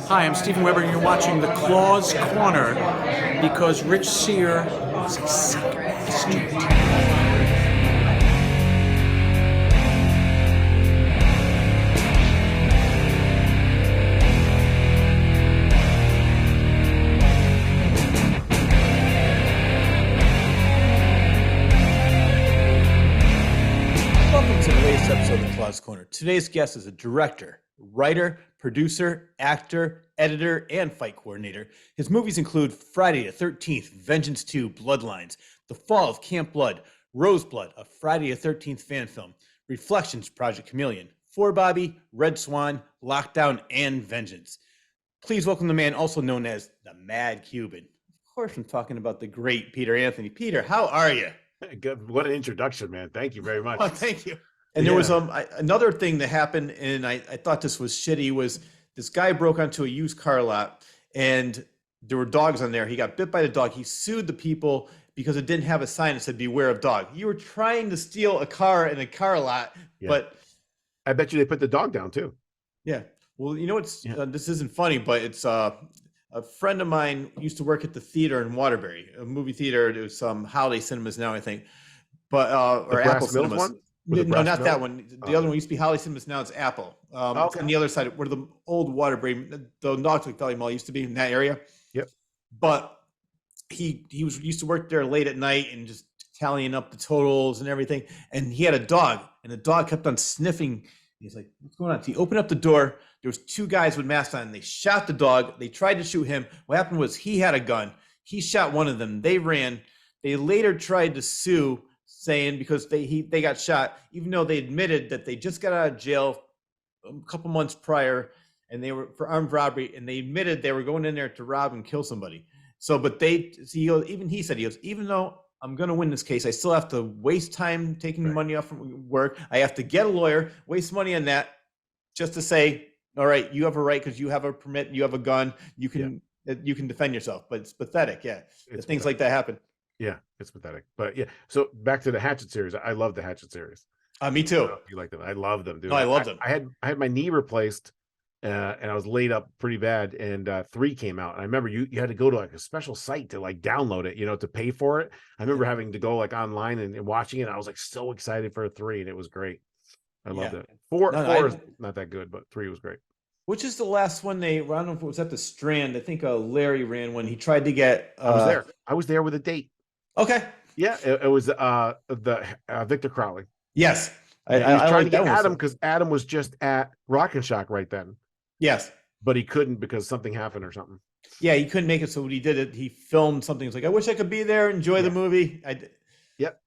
Hi, I'm Stephen Weber, and you're watching The Claw's Corner because Rich Sear is a sick bastard. Welcome to the latest episode of The Claw's Corner. Today's guest is a director, writer, producer, actor, editor, and fight coordinator. His movies include Friday the 13th, Vengeance 2, Bloodlines, The Fall of Camp Blood, Roseblood, a Friday the 13th fan film, Reflections, Project Chameleon, For Bobby, Red Swan, Lockdown, and Vengeance. Please welcome the man also known as the Mad Cuban. Of course, I'm talking about the great Peter Anthony. Peter, how are you? Good. What an introduction, man. Thank you very much. Oh, thank you. And there was another thing that happened, and I thought this was shitty, was this guy broke onto a used car lot, and there were dogs on there. He got bit by the dog. He sued the people because it didn't have a sign that said beware of dog. You were trying to steal a car in a car lot, but... I bet you they put the dog down, too. Yeah. Well, you know what's... this isn't funny, but it's... a friend of mine used to work at the theater in Waterbury, a movie theater. It was Holiday Cinemas now, I think. But or Apple Cinemas. One? No, not that one. The other one used to be Holiday Cinemas. Now it's Apple. It's on the other side where the old Waterbury, the Nautical Valley Mall used to be in that area. Yep. But he used to work there late at night and just tallying up the totals and everything. And he had a dog, and the dog kept on sniffing. He's like, "What's going on?" So he opened up the door. There was two guys with masks on. They shot the dog. They tried to shoot him. What happened was he had a gun. He shot one of them. They ran. They later tried to sue, saying because they got shot, even though they admitted that they just got out of jail a couple months prior, and they were for armed robbery, and they admitted they were going in there to rob and kill somebody. So, but even he said, even though I'm going to win this case, I still have to waste time taking money off from work. I have to get a lawyer, waste money on that, just to say, all right, you have a right because you have a permit, you have a gun, you can defend yourself. But it's pathetic, things like that happen. Yeah, it's pathetic. But yeah, so back to the Hatchet series. I love the Hatchet series. Me too. You like them? I love them, dude. No, I love them. I had my knee replaced, and I was laid up pretty bad. And 3 came out, and I remember you had to go to like a special site to like download it, to pay for it. I remember having to go like online and watching it. I was like so excited for 3, and it was great. I loved it. 4 is not that good, but 3 was great. Which is the last one I don't know if it was at the Strand. I think Larry ran when he tried to get. I was there with a date. Okay. Yeah, it was the Victor Crowley. Yes, I was trying to get Adam because Adam was just at Rock and Shock right then. Yes, but he couldn't because something happened or something. Yeah, he couldn't make it, so what he did, he filmed something. He's like, I wish I could be there, enjoy the movie. Yep.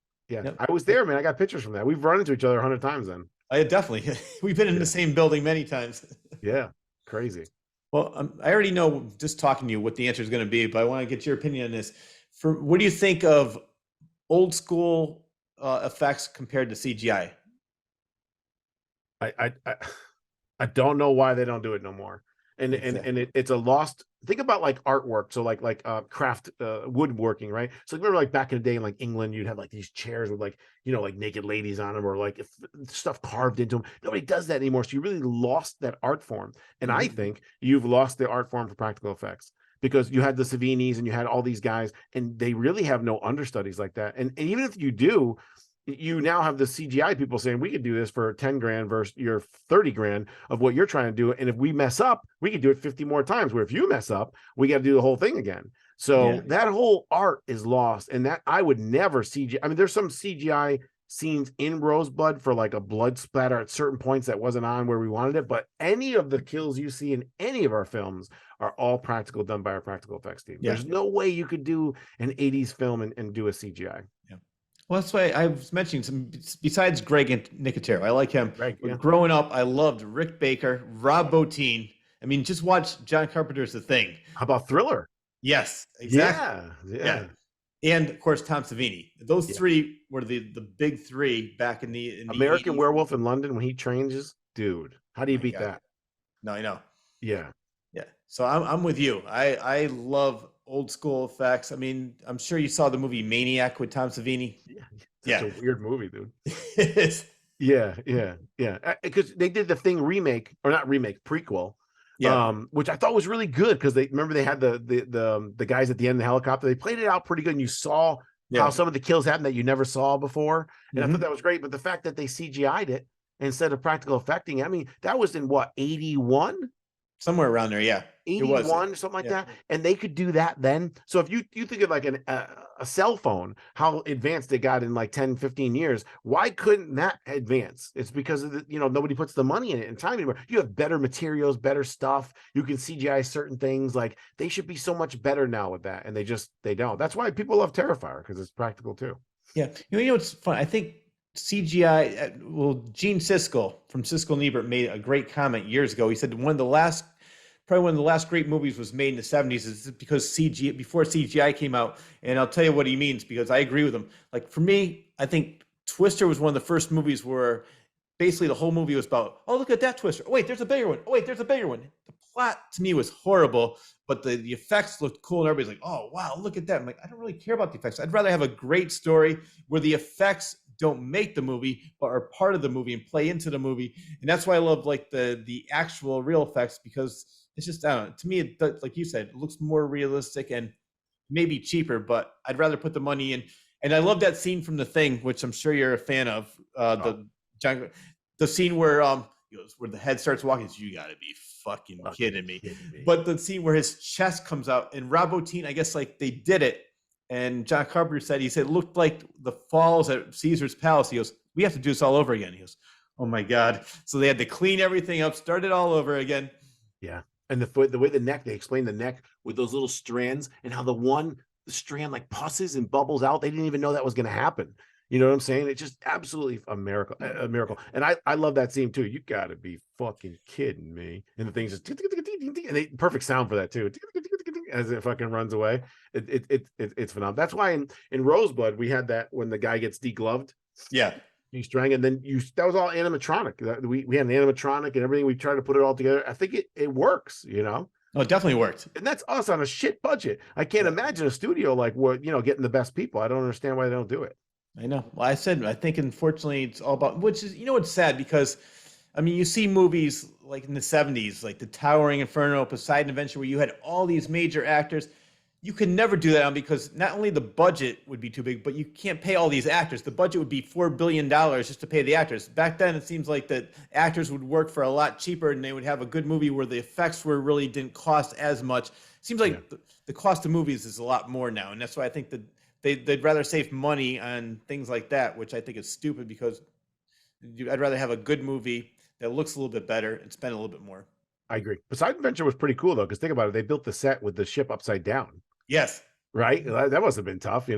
I was there, man. I got pictures from that. We've run into each other 100 times then. Definitely. We've been in the same building many times. Yeah, crazy. Well, I already know just talking to you what the answer is going to be, but I want to get your opinion on this. What do you think of old school effects compared to CGI? I don't know why they don't do it no more. And it's a lost. Think about like artwork, so like craft woodworking, right? So remember like back in the day in like England, you'd have like these chairs with like like naked ladies on them or like stuff carved into them. Nobody does that anymore. So you really lost that art form. And I think you've lost the art form for practical effects because you had the Savinis and you had all these guys, and they really have no understudies like that. And even if you do, you now have the CGI people saying we could do this for 10 grand versus your 30 grand of what you're trying to do. And if we mess up, we could do it 50 more times, where if you mess up, we got to do the whole thing again. So that whole art is lost. And that I would never CGI. I mean, there's some CGI scenes in Roseblood for like a blood splatter at certain points that wasn't on where we wanted it. But any of the kills you see in any of our films are all practical, done by our practical effects team. There's no way you could do an 80s film and do a CGI. Well, that's why I was mentioning some, besides Greg and Nicotero. I like him. Greg, growing up, I loved Rick Baker, Rob Bottin. I mean, just watch John Carpenter's The Thing. How about Thriller? Yes, exactly. Yeah. And of course, Tom Savini. Those 3 were the big 3 back in the American 80s. Werewolf in London when he changes, dude. How do you beat that? No, I know. Yeah. So I'm with you. I love old school effects. I mean, I'm sure you saw the movie Maniac with Tom Savini. It's a weird movie, dude. It is. Yeah. Because they did the Thing remake, or not remake, prequel, Yeah. which I thought was really good because they remember they had the guys at the end of the helicopter. They played it out pretty good, and you saw how Yeah. some of the kills happened that you never saw before, and I thought Hmm. that was great. But the fact that they CGI'd it instead of practical effecting, I mean, that was in what, 81? Somewhere around there. Yeah. It was. 81, something like Yeah. that, and they could do that then. So if you think of like a cell phone, how advanced it got in like 10, 15 years, why couldn't that advance? It's because of the, nobody puts the money in it and time anymore. You have better materials, better stuff. You can CGI certain things. Like, they should be so much better now with that, and they don't. That's why people love Terrifier, because it's practical too. Yeah. What's fun? I think CGI, well, Gene Siskel from Siskel and Ebert made a great comment years ago. He said probably one of the last great movies was made in the 70s is because before CGI came out. And I'll tell you what he means, because I agree with him. Like, for me, I think Twister was one of the first movies where basically the whole movie was about, oh, look at that Twister. Oh, wait, there's a bigger one. Oh, wait, there's a bigger one. The plot to me was horrible, but the effects looked cool. And everybody's like, oh, wow, look at that. I'm like, I don't really care about the effects. I'd rather have a great story where the effects don't make the movie, but are part of the movie and play into the movie. And that's why I love like the actual real effects, because it's just, I don't know, to me, like you said, it looks more realistic and maybe cheaper, but I'd rather put the money in. And I love that scene from The Thing, which I'm sure you're a fan of. The scene where where the head starts walking. You got to be fucking kidding me. But the scene where his chest comes out, and Rob Bottin, I guess like they did it, and John Carpenter said, he said it looked like the falls at Caesar's Palace. He goes, we have to do this all over again. He goes, oh my God. So they had to clean everything up, start it all over again. Yeah. And the way the neck, they explained the neck with those little strands, and how the strand like pusses and bubbles out. They didn't even know that was going to happen. You know what I'm saying? It's just absolutely a miracle, a miracle. And I love that scene too. You got to be fucking kidding me. And the thing's just, and perfect sound for that too, as it fucking runs away. It's phenomenal. That's why in Rosebud we had that when the guy gets degloved. Yeah. He's trying, and then that was all animatronic. We had an animatronic and everything. We tried to put it all together. I think it works, Oh, it definitely worked. and that's us on a shit budget. I can't imagine a studio like what, getting the best people. I don't understand why they don't do it. I know. Well, I think unfortunately it's all about, which is, it's sad, because I mean, you see movies like in the 70s, like The Towering Inferno, Poseidon Adventure, where you had all these major actors. You could never do that on, because not only the budget would be too big, but you can't pay all these actors. The budget would be $4 billion just to pay the actors. Back then, it seems like that actors would work for a lot cheaper, and they would have a good movie where the effects really didn't cost as much. Seems like the cost of movies is a lot more now, and that's why I think that they'd rather save money on things like that, which I think is stupid, because I'd rather have a good movie that looks a little bit better and spend a little bit more. I agree. Poseidon Adventure was pretty cool though, because think about it. They built the set with the ship upside down. Yes. Right? That must have been tough,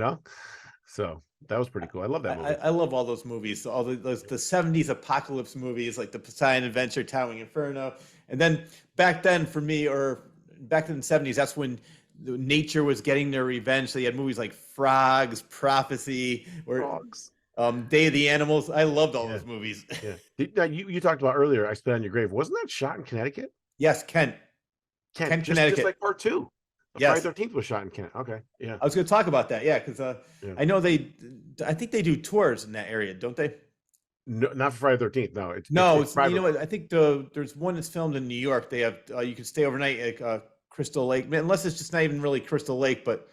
So that was pretty cool. I love that movie. I love all those movies. All the 70s apocalypse movies, like the Poseidon Adventure, Towering Inferno. And then back then for me, or back in the 70s, that's when nature was getting their revenge. So you had movies like Frogs, Prophecy, or Frogs. Day of the Animals. I loved all those movies. Yeah. Now, you talked about earlier, I Spit on Your Grave. Wasn't that shot in Connecticut? Yes, Kent, Connecticut. Just like part 2. Yes. Friday 13th was shot in Connecticut. Okay. Yeah. I was going to talk about that. Yeah. Because I know I think they do tours in that area, don't they? No, not for Friday 13th. No, it's you know what? I think there's one that's filmed in New York. They have you can stay overnight at Crystal Lake, unless it's just not even really Crystal Lake, but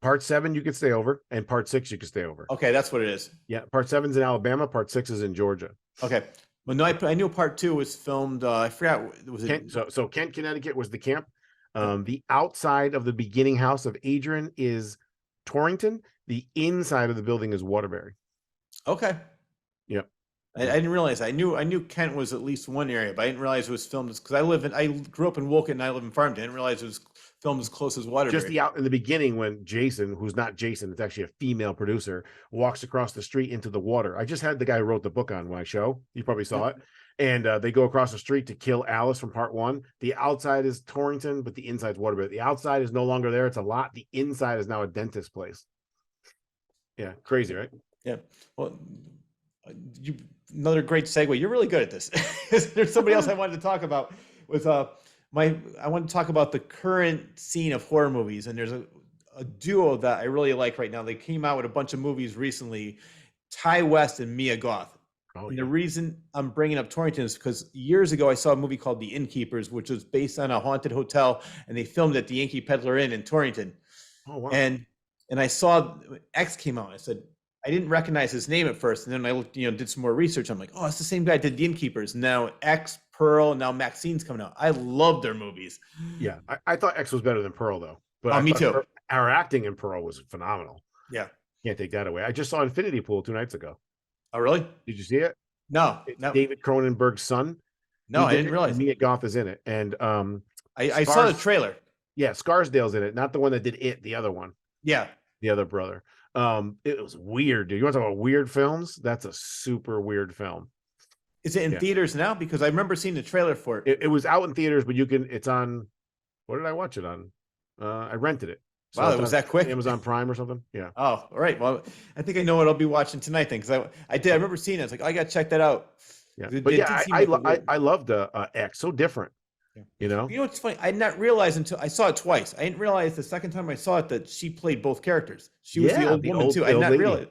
part 7 you can stay over, and part 6 you can stay over. Okay, that's what it is. Yeah, part 7's in Alabama, part 6 is in Georgia. Okay, well, no, I knew part 2 was filmed. I forgot. Was it so Kent, Connecticut was the camp. The outside of the beginning house of Adrian is Torrington. The inside of the building is Waterbury. Okay. Yep. I didn't realize. I knew Kent was at least one area, but I didn't realize it was filmed, because I grew up in Woken and I live in Farmington. I didn't realize it was filmed as close as Waterbury. Just in the beginning, when Jason, who's not Jason, it's actually a female producer, walks across the street into the water. I just had the guy who wrote the book on my show. You probably saw it. And they go across the street to kill Alice from part 1. The outside is Torrington, but the inside's Waterbury. The outside is no longer there. It's a lot. The inside is now a dentist place. Yeah, crazy, right? Yeah. Well, another great segue. You're really good at this. There's somebody else I wanted to talk about. I want to talk about the current scene of horror movies, and there's a duo that I really like right now. They came out with a bunch of movies recently, Ty West and Mia Goth. Oh And the yeah. reason I'm bringing up Torrington is because years ago I saw a movie called The Innkeepers, which was based on a haunted hotel, and they filmed at the Yankee Peddler Inn in Torrington. Oh wow. And and I saw X came out. I said I didn't recognize his name at first, and then I looked, did some more research. I'm like, oh, it's the same guy that did The Innkeepers. Now X, Pearl, now Maxine's coming out. I love their movies. Yeah, I thought X was better than Pearl though, but Oh, I me thought too. our acting in Pearl was phenomenal. Yeah. Can't take that away. I just saw Infinity Pool 2 nights ago. Oh, really? Did you see it? No, It's no, David Cronenberg's son. no. He I did didn't it, and realize. Mia Goth is in it, and I saw the Scars. trailer. Yeah, Scarsdale's in it, not the one that did it, the other one, Yeah. the other brother. It was weird, dude. You want to talk about weird films? That's a super weird film. Is it in Yeah, theaters now? Because I remember seeing the trailer for it. it was out in theaters, but it's on. What did I watch it on? I rented it. So Wow, it's it was on that quick. Amazon Prime or something. Yeah. Oh, all right. Well, I think I know what I'll be watching tonight then, because I did. I remember seeing it. I was like, oh, I got to check that out. Yeah, It but did yeah, seem like a weird. I loved X. So different, Yeah. you know. You know what's funny? I did not realize until I saw it twice. I didn't realize the second time I saw it that she played both characters. She was the Yeah, old woman too. I the did old not lady. realize.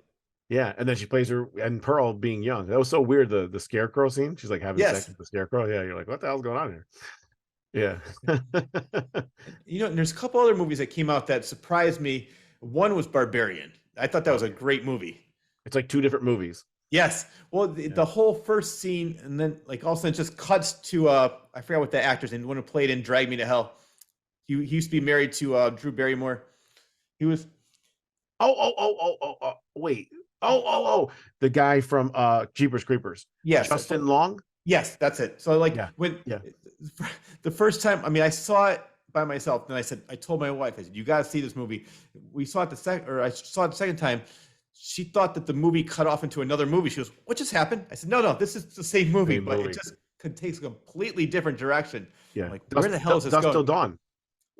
Yeah, and then she plays her and Pearl being young. That was so weird. The scarecrow scene. She's like having sex Yes. with the scarecrow. Yeah, you're like, what the hell's going on here? Yeah. And there's a couple other movies that came out that surprised me. One was Barbarian. I thought that was a great movie. It's like two different movies. Yes. Well, the whole first scene, and then like all of a sudden it just cuts to I forgot what the actor's name, the one who played in Drag Me to Hell. He used to be married to Drew Barrymore. He was Wait. The guy from Jeepers Creepers. yes, Justin Long. yes, that's it. So like Yeah. when Yeah. the first time, I mean, I saw it by myself, and I told my wife, I said, you got to see this movie. We saw it I saw it the second time. She thought that the movie cut off into another movie. She goes, what just happened? I said, no, this is the same movie, Same but movie. it just takes a completely different direction. Yeah. I'm like, where the hell is this Dusk going? Till Dawn.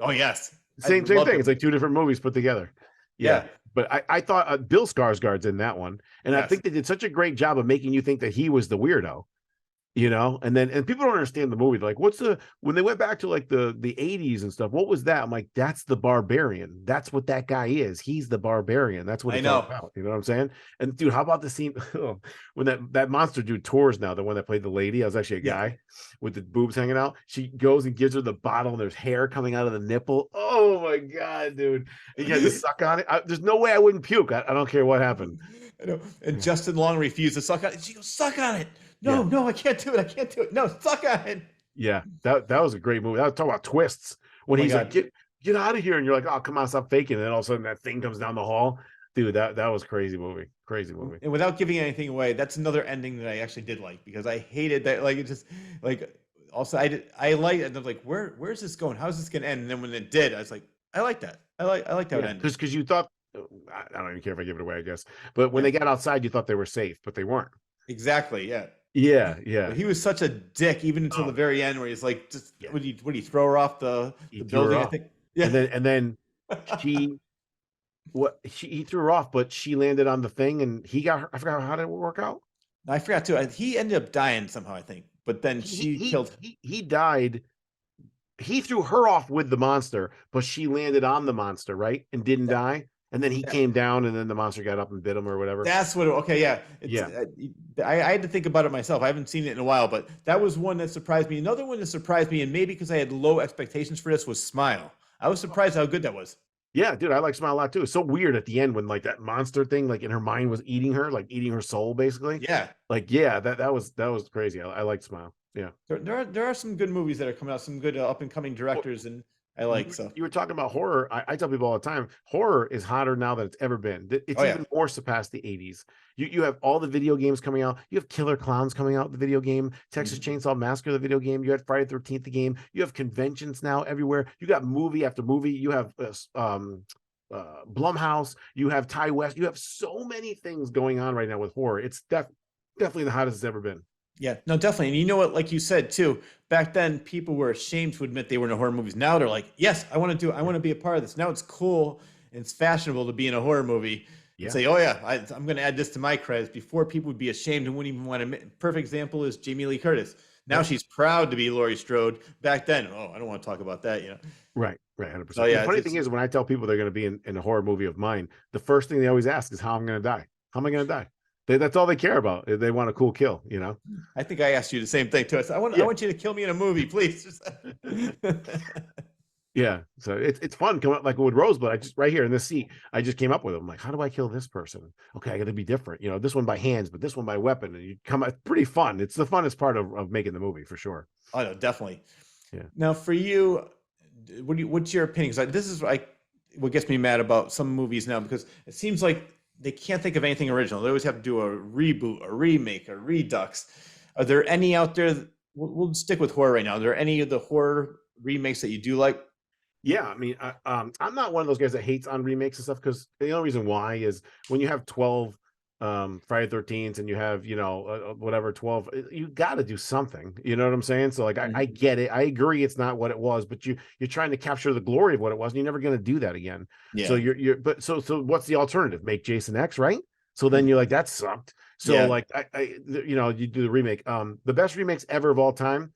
Oh yes, Same thing. It's like two different movies put together. Yeah. Yeah. But I thought Bill Skarsgård's in that one, and I Yes. think they did such a great job of making you think that he was the weirdo, and people don't understand the movie. They're like, when they went back to like the 80s and stuff, what was that? I'm like, that's the Barbarian. That's what that guy is. He's the Barbarian. That's what I it's all know. about. You know what I'm saying? And dude, how about the scene when that monster dude tours now, the one that played the lady? I was actually a guy with the boobs hanging out. She goes and gives her the bottle, and there's hair coming out of the nipple. Oh my god, dude! And you had to suck on it. There's no way I wouldn't puke. I don't care what happened. I know. And Justin Long refused to suck on it. She goes, suck on it. No, Yeah. no, I can't do it. I can't do it. No, suck on it. Yeah, that was a great movie. That was talking about twists when Oh my he's like, God. get out of here, and you're like, oh, come on, stop faking. And then all of a sudden that thing comes down the hall. Dude, that was crazy movie. Crazy movie. And without giving anything away, that's another ending that I actually did like, because I hated that. Like, it just like also I liked it. And I was like, where's this going? How's this gonna end? And then when it did, I was like, I like that. I like how it ended. Because you thought, I don't even care if I give it away, I guess. But when they got outside, you thought they were safe, but they weren't. Exactly. Yeah. Yeah. But he was such a dick even until the very end, where he's like, just would he throw her off the He threw her building? I off. think. Yeah. And then he threw her off, but she landed on the thing, and he got her. I forgot how did it work out. I forgot too. He ended up dying somehow, I think. But then she killed. He died. He threw her off with the monster, but she landed on the monster, right, and didn't die. And then he came down, and then the monster got up and bit him or whatever. That's what. Okay, yeah. I had to think about it myself. I haven't seen it in a while, but that was one that surprised me. Another one that surprised me, and maybe because I had low expectations for this, was Smile. I was surprised how good that was. Yeah, dude, I like Smile a lot too. It's so weird at the end when like that monster thing, like in her mind, was eating her, like eating her soul, basically. Yeah. Like, yeah, that was crazy. I like Smile. Yeah. There are some good movies that are coming out, some good up and coming directors, and I like so. You were talking about horror. I tell people all the time, horror is hotter now than it's ever been. It's even more surpassed the 80s. You have all the video games coming out. You have Killer Clowns coming out, the video game, Texas Chainsaw Massacre, the video game. You had Friday the 13th, the game. You have conventions now everywhere. You got movie after movie. You have Blumhouse. You have Ty West. You have so many things going on right now with horror. It's definitely the hottest it's ever been. Yeah, no, definitely. And you know what, like you said too, back then people were ashamed to admit they were in horror movies. Now they're like, yes, I want to be a part of this. Now it's cool and it's fashionable to be in a horror movie and say, oh yeah, I'm going to add this to my credits. Before, people would be ashamed and wouldn't even want to admit. Perfect example is Jamie Lee Curtis. Now she's proud to be Laurie Strode. Back then, I don't want to talk about that, Right, 100%. So, yeah, the funny thing is, when I tell people they're going to be in a horror movie of mine, the first thing they always ask is how I'm going to die. How am I going to die? That's all they care about. They want a cool kill, you know? I think I asked you the same thing too. I said, I Yeah. want you to kill me in a movie, please. Yeah. So it's fun coming up like with Rosebud. I just right here in this seat, I just came up with them. Like, how do I kill this person? Okay, I got to be different. You know, this one by hands, but this one by weapon. And you come out pretty fun. It's the funnest part of making the movie for sure. Oh no, definitely. Yeah. Now, for you, what's your opinion? 'Cause this is like what gets me mad about some movies now because it seems like they can't think of anything original. They always have to do a reboot, a remake, a redux. Are there any out there? We'll stick with horror right now. Are there any of the horror remakes that you do like? Yeah, I mean, I'm not one of those guys that hates on remakes and stuff because the only reason why is when you have 12 Friday 13th and you have, you know, whatever 12, you got to do something. You know what I'm saying? So like, I get it. I agree, it's not what it was, but you're trying to capture the glory of what it was, and you're never going to do that again. So Yeah. but so what's the alternative? Make Jason X, right? So then you're like, that sucked. So Yeah. like, you know, you do the remake. The best remakes ever of all time.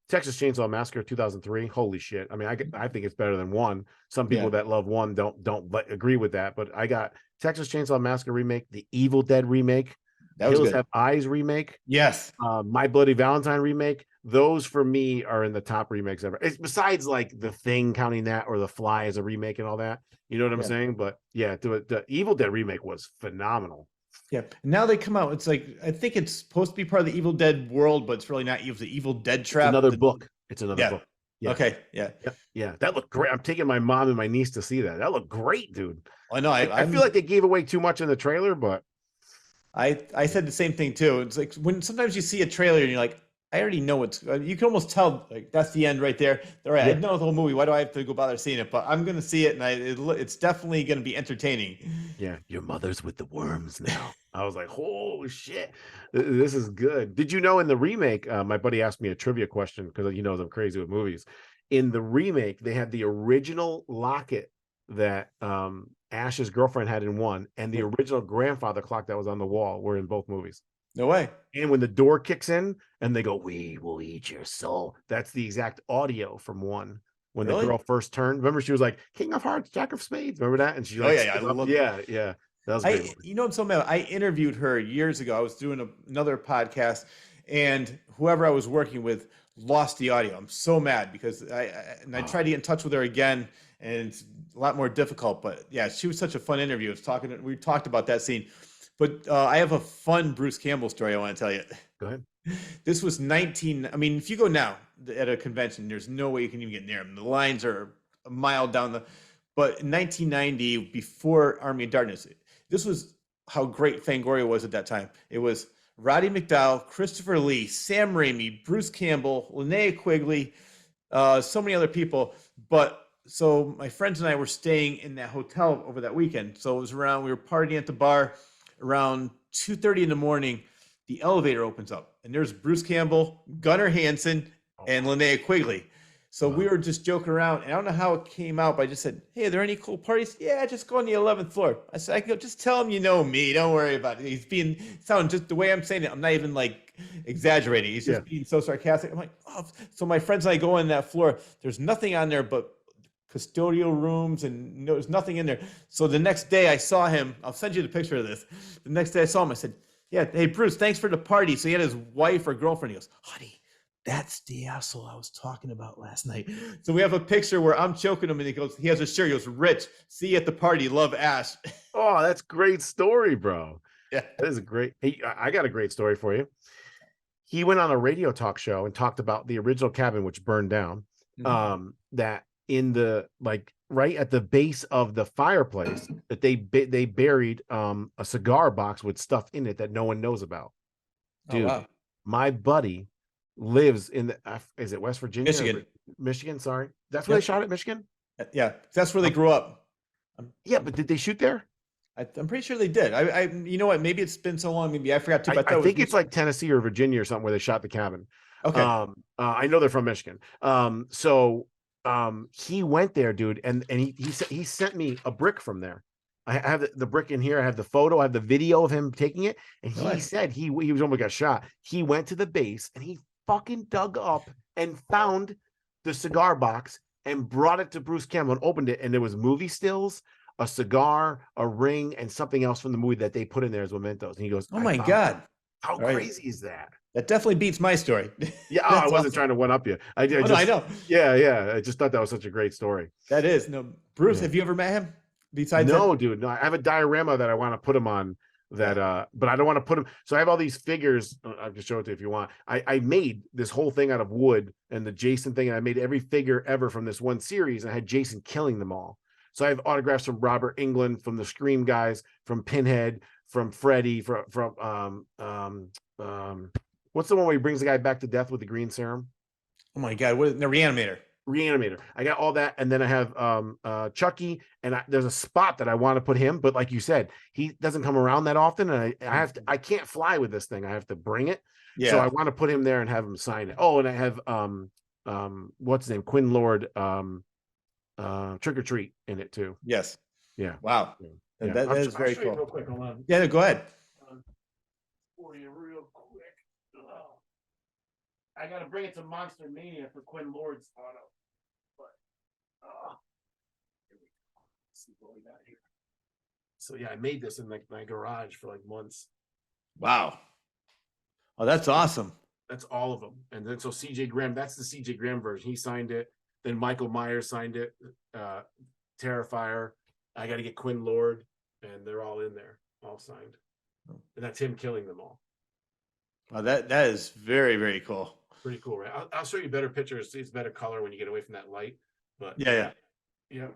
Texas Chainsaw Massacre 2003. Holy shit! I mean, I think it's better than one. Some people Yeah. that love one don't agree with that, but I got Texas Chainsaw Massacre remake, the Evil Dead remake, That was Hills good. Have Eyes remake, Yes. My Bloody Valentine remake. Those for me are in the top remakes ever. It's besides like The Thing, counting that, or The Fly as a remake and all that. You know what I'm Yeah. saying? But yeah, the Evil Dead remake was phenomenal. Yeah. Now they come out. It's like I think it's supposed to be part of the Evil Dead world, but it's really not. Evil. The Evil Dead It's Trap. another book. It's another Yeah. book. Yeah. Okay. Yeah. Yeah, yeah, that looked great. I'm taking my mom and my niece to see that. That looked great, dude. I know. I feel like they gave away too much in the trailer, but I said the same thing too. It's like when sometimes you see a trailer and you're like, I already know what's. You can almost tell like that's the end right there. All right, I yeah, know the whole movie. Why do I have to go bother seeing it? But I'm gonna see it, and it's definitely gonna be entertaining. yeah. Your mother's with the worms now. I was like, oh shit, this is good. Did you know in the remake? My buddy asked me a trivia question because he knows I'm crazy with movies. In the remake, they had the original locket that Ash's girlfriend had in one, and the original grandfather clock that was on the wall were in both movies. No way. And when the door kicks in and they go, "We will eat your soul," that's the exact audio from one. When the Really? girl first turned, remember she was like, "King of Hearts, Jack of Spades." Remember that? And she Oh like, yeah, yeah. I stood up. love. Yeah, yeah, that was a great movie. You know, I'm so mad. I interviewed her years ago. I was doing another podcast, and whoever I was working with lost the audio. I'm so mad because I tried to get in touch with her again, and it's a lot more difficult. But yeah, she was such a fun interview. We talked about that scene. But I have a fun Bruce Campbell story I want to tell you. Go ahead. This was 19. I mean, if you go now at a convention, there's no way you can even get near them. The lines are a mile down the. But in 1990, before Army of Darkness, this was how great Fangoria was at that time. It was Roddy McDowell, Christopher Lee, Sam Raimi, Bruce Campbell, Linnea Quigley, so many other people. But so my friends and I were staying in that hotel over that weekend. So it was around, we were partying at the bar around 2:30 in the morning. The elevator opens up and there's Bruce Campbell, Gunnar Hansen, and Linnea Quigley. So we were just joking around, and I don't know how it came out, but I just said, "Hey, are there any cool parties?" "Yeah, just go on the 11th floor." I said, "I can go. Just tell him you know me. Don't worry about it." He's being sound just the way I'm saying it. I'm not even like exaggerating. He's just being so sarcastic. I'm like, oh. So my friends and I go on that floor. There's nothing on there but custodial rooms, and there's nothing in there. So the next day I saw him. I'll send you the picture of this. The next day I saw him. I said, "Yeah, hey Bruce, thanks for the party." So he had his wife or girlfriend. He goes, "Honey, that's the asshole I was talking about last night." So we have a picture where I'm choking him, and he goes, he has a shirt. He goes, "Rich, see you at the party. Love, Ash." Oh, that's great story, bro. Yeah. That is a great. Hey, I got a great story for you. He went on a radio talk show and talked about the original cabin, which burned down. That in the like right at the base of the fireplace, that they buried a cigar box with stuff in it that no one knows about. Dude, Oh wow. my buddy lives in the is it West Virginia? Michigan. Michigan, sorry. That's where they shot at, Michigan? Yeah, that's where they grew up. Yeah, but did they shoot there? I'm pretty sure they did. You know what? Maybe it's been so long. Maybe I forgot too. But I think it's like Tennessee or Virginia or something where they shot the cabin. okay. I know they're from Michigan. So he went there, dude, and he sent me a brick from there. I have the brick in here. I have the photo. I have the video of him taking it, and he said he was almost got shot. He went to the base and he fucking dug up and found the cigar box and brought it to Bruce Campbell and opened it, and there was movie stills a cigar, a ring, and something else from the movie that they put in there as mementos. And he goes, Oh I my found it. God. How All right. crazy is that? That definitely beats my story. Yeah, I That's wasn't awesome. trying to one up you. I Oh, no, I just, know. yeah. I just thought that was such a great story. That is. No, Bruce, Yeah. have you ever met him? Besides that? No, dude, no. I have a diorama that I want to put him on that, Yeah. but I don't want to put him. So I have all these figures. I can show it to you if you want. I made this whole thing out of wood and the Jason thing, and I made every figure ever from this one series. And I had Jason killing them all. So I have autographs from Robert Englund, from the Scream guys, from Pinhead, from Freddy, what's the one where he brings the guy back to death with the green serum? Oh my God. What is the Reanimator? Reanimator. I got all that, and then I have Chucky, and there's a spot that I want to put him, but like you said, he doesn't come around that often, and I can't fly with this thing. I have to bring it. So I Yeah. want to put him there and have him sign it. Oh, and I have what's his name? Quinn Lord Trick or Treat in it too. Yes. Yeah. Wow. Yeah. That I'll is very show you cool. real quick. Hold on. Yeah, no, go ahead. For you real quick. Oh. I gotta bring it to Monster Mania for Quinn Lord's auto. Here we go. Let's see what we got here. So yeah, I made this in like my garage for like months. Wow. Oh, that's awesome. That's all of them. And then so CJ Graham, that's the CJ Graham version. He signed it. Then Michael Myers signed it. Terrifier. I got to get Quinn Lord, and they're all in there, all signed. And that's him killing them all. Wow, that is very, very cool. Pretty cool, right? I'll show you better pictures. It's better color when you get away from that light. But Yeah. yeah.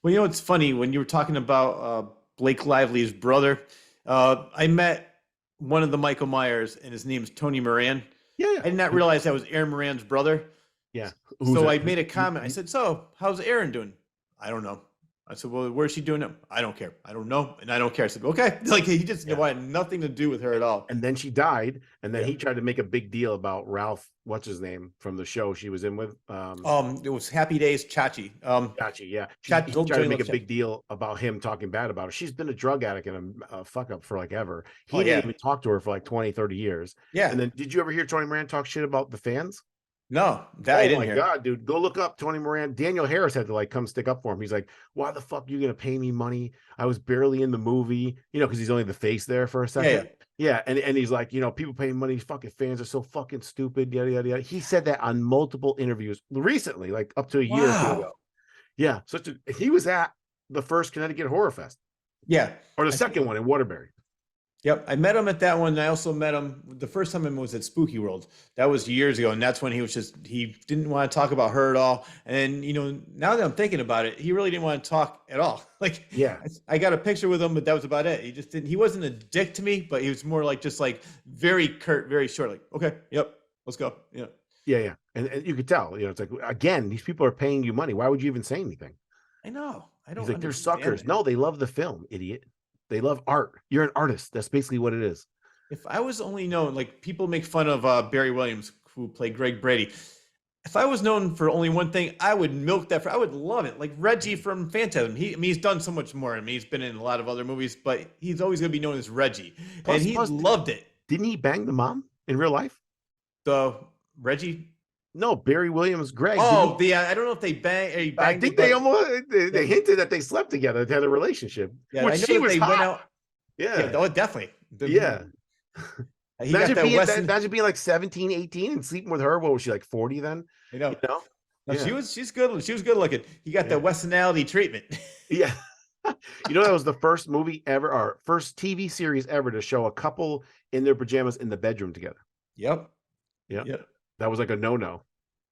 Well, you know, it's funny when you were talking about Blake Lively's brother. I met one of the Michael Myers, and his name's Tony Moran. Yeah. I did not realize that was Aaron Moran's brother. Yeah. So I made a comment. I said, "So, how's Aaron doing?" I don't know. I said, "Well, where's she doing it?" I don't care. I don't know, and I don't care. I said, "Okay." Like he just wanted nothing to do with her at all. And then she died, and then he tried to make a big deal about Ralph, what's his name, from the show she was in with. It was Happy Days Chachi. Gotcha, yeah. He Chachi, tried to make a big deal about him talking bad about her. She's been a drug addict and a fuck up for like ever. He didn't even talk to her for like 20, 30 years. Yeah. And then did you ever hear Tony Moran talk shit about the fans? No, that I didn't hear. Oh my God, dude. Go look up Tony Moran. Daniel Harris had to like come stick up for him. He's like, why the fuck are you gonna pay me money? I was barely in the movie, because he's only the face there for a second. Yeah. And he's like, people paying money, these fucking fans are so fucking stupid, yada yada yada. He said that on multiple interviews recently, like up to a year or two ago. Yeah. He was at the first Connecticut Horror Fest. Yeah. Or the second one in Waterbury. Yep, I met him at that one. And I also met him the first time I was at Spooky World. That was years ago, and that's when he didn't want to talk about her at all. And now that I'm thinking about it, he really didn't want to talk at all. Like, yeah, I got a picture with him, but that was about it. He just didn't. He wasn't a dick to me, but he was more like just like very curt, very short. Like, okay, yep, let's go. Yeah, and you could tell. It's like, again, these people are paying you money. Why would you even say anything? I know. I don't. He's like, they're suckers. No, they love the film, idiot. They love art. You're an artist. That's basically what it is. If I was only known, like people make fun of Barry Williams, who played Greg Brady. If I was known for only one thing, I would milk that. I would love it. Like Reggie from Phantasm. He's done so much more. He's been in a lot of other movies, but he's always going to be known as Reggie. And he loved it. Didn't he bang the mom in real life? Reggie? No, Barry Williams, Greg. Oh, I don't know if they banged. I think they hinted that they slept together, they had a relationship. Yeah, I know she was they hot. went out. Yeah. Oh, definitely. Yeah. Imagine being like 17, 18 and sleeping with her. What was she, like 40 then? No, yeah. she's good. She was good looking. He got the Westonality treatment. Yeah. That was the first movie ever, or first TV series ever to show a couple in their pajamas in the bedroom together. Yep. That was like a no-no.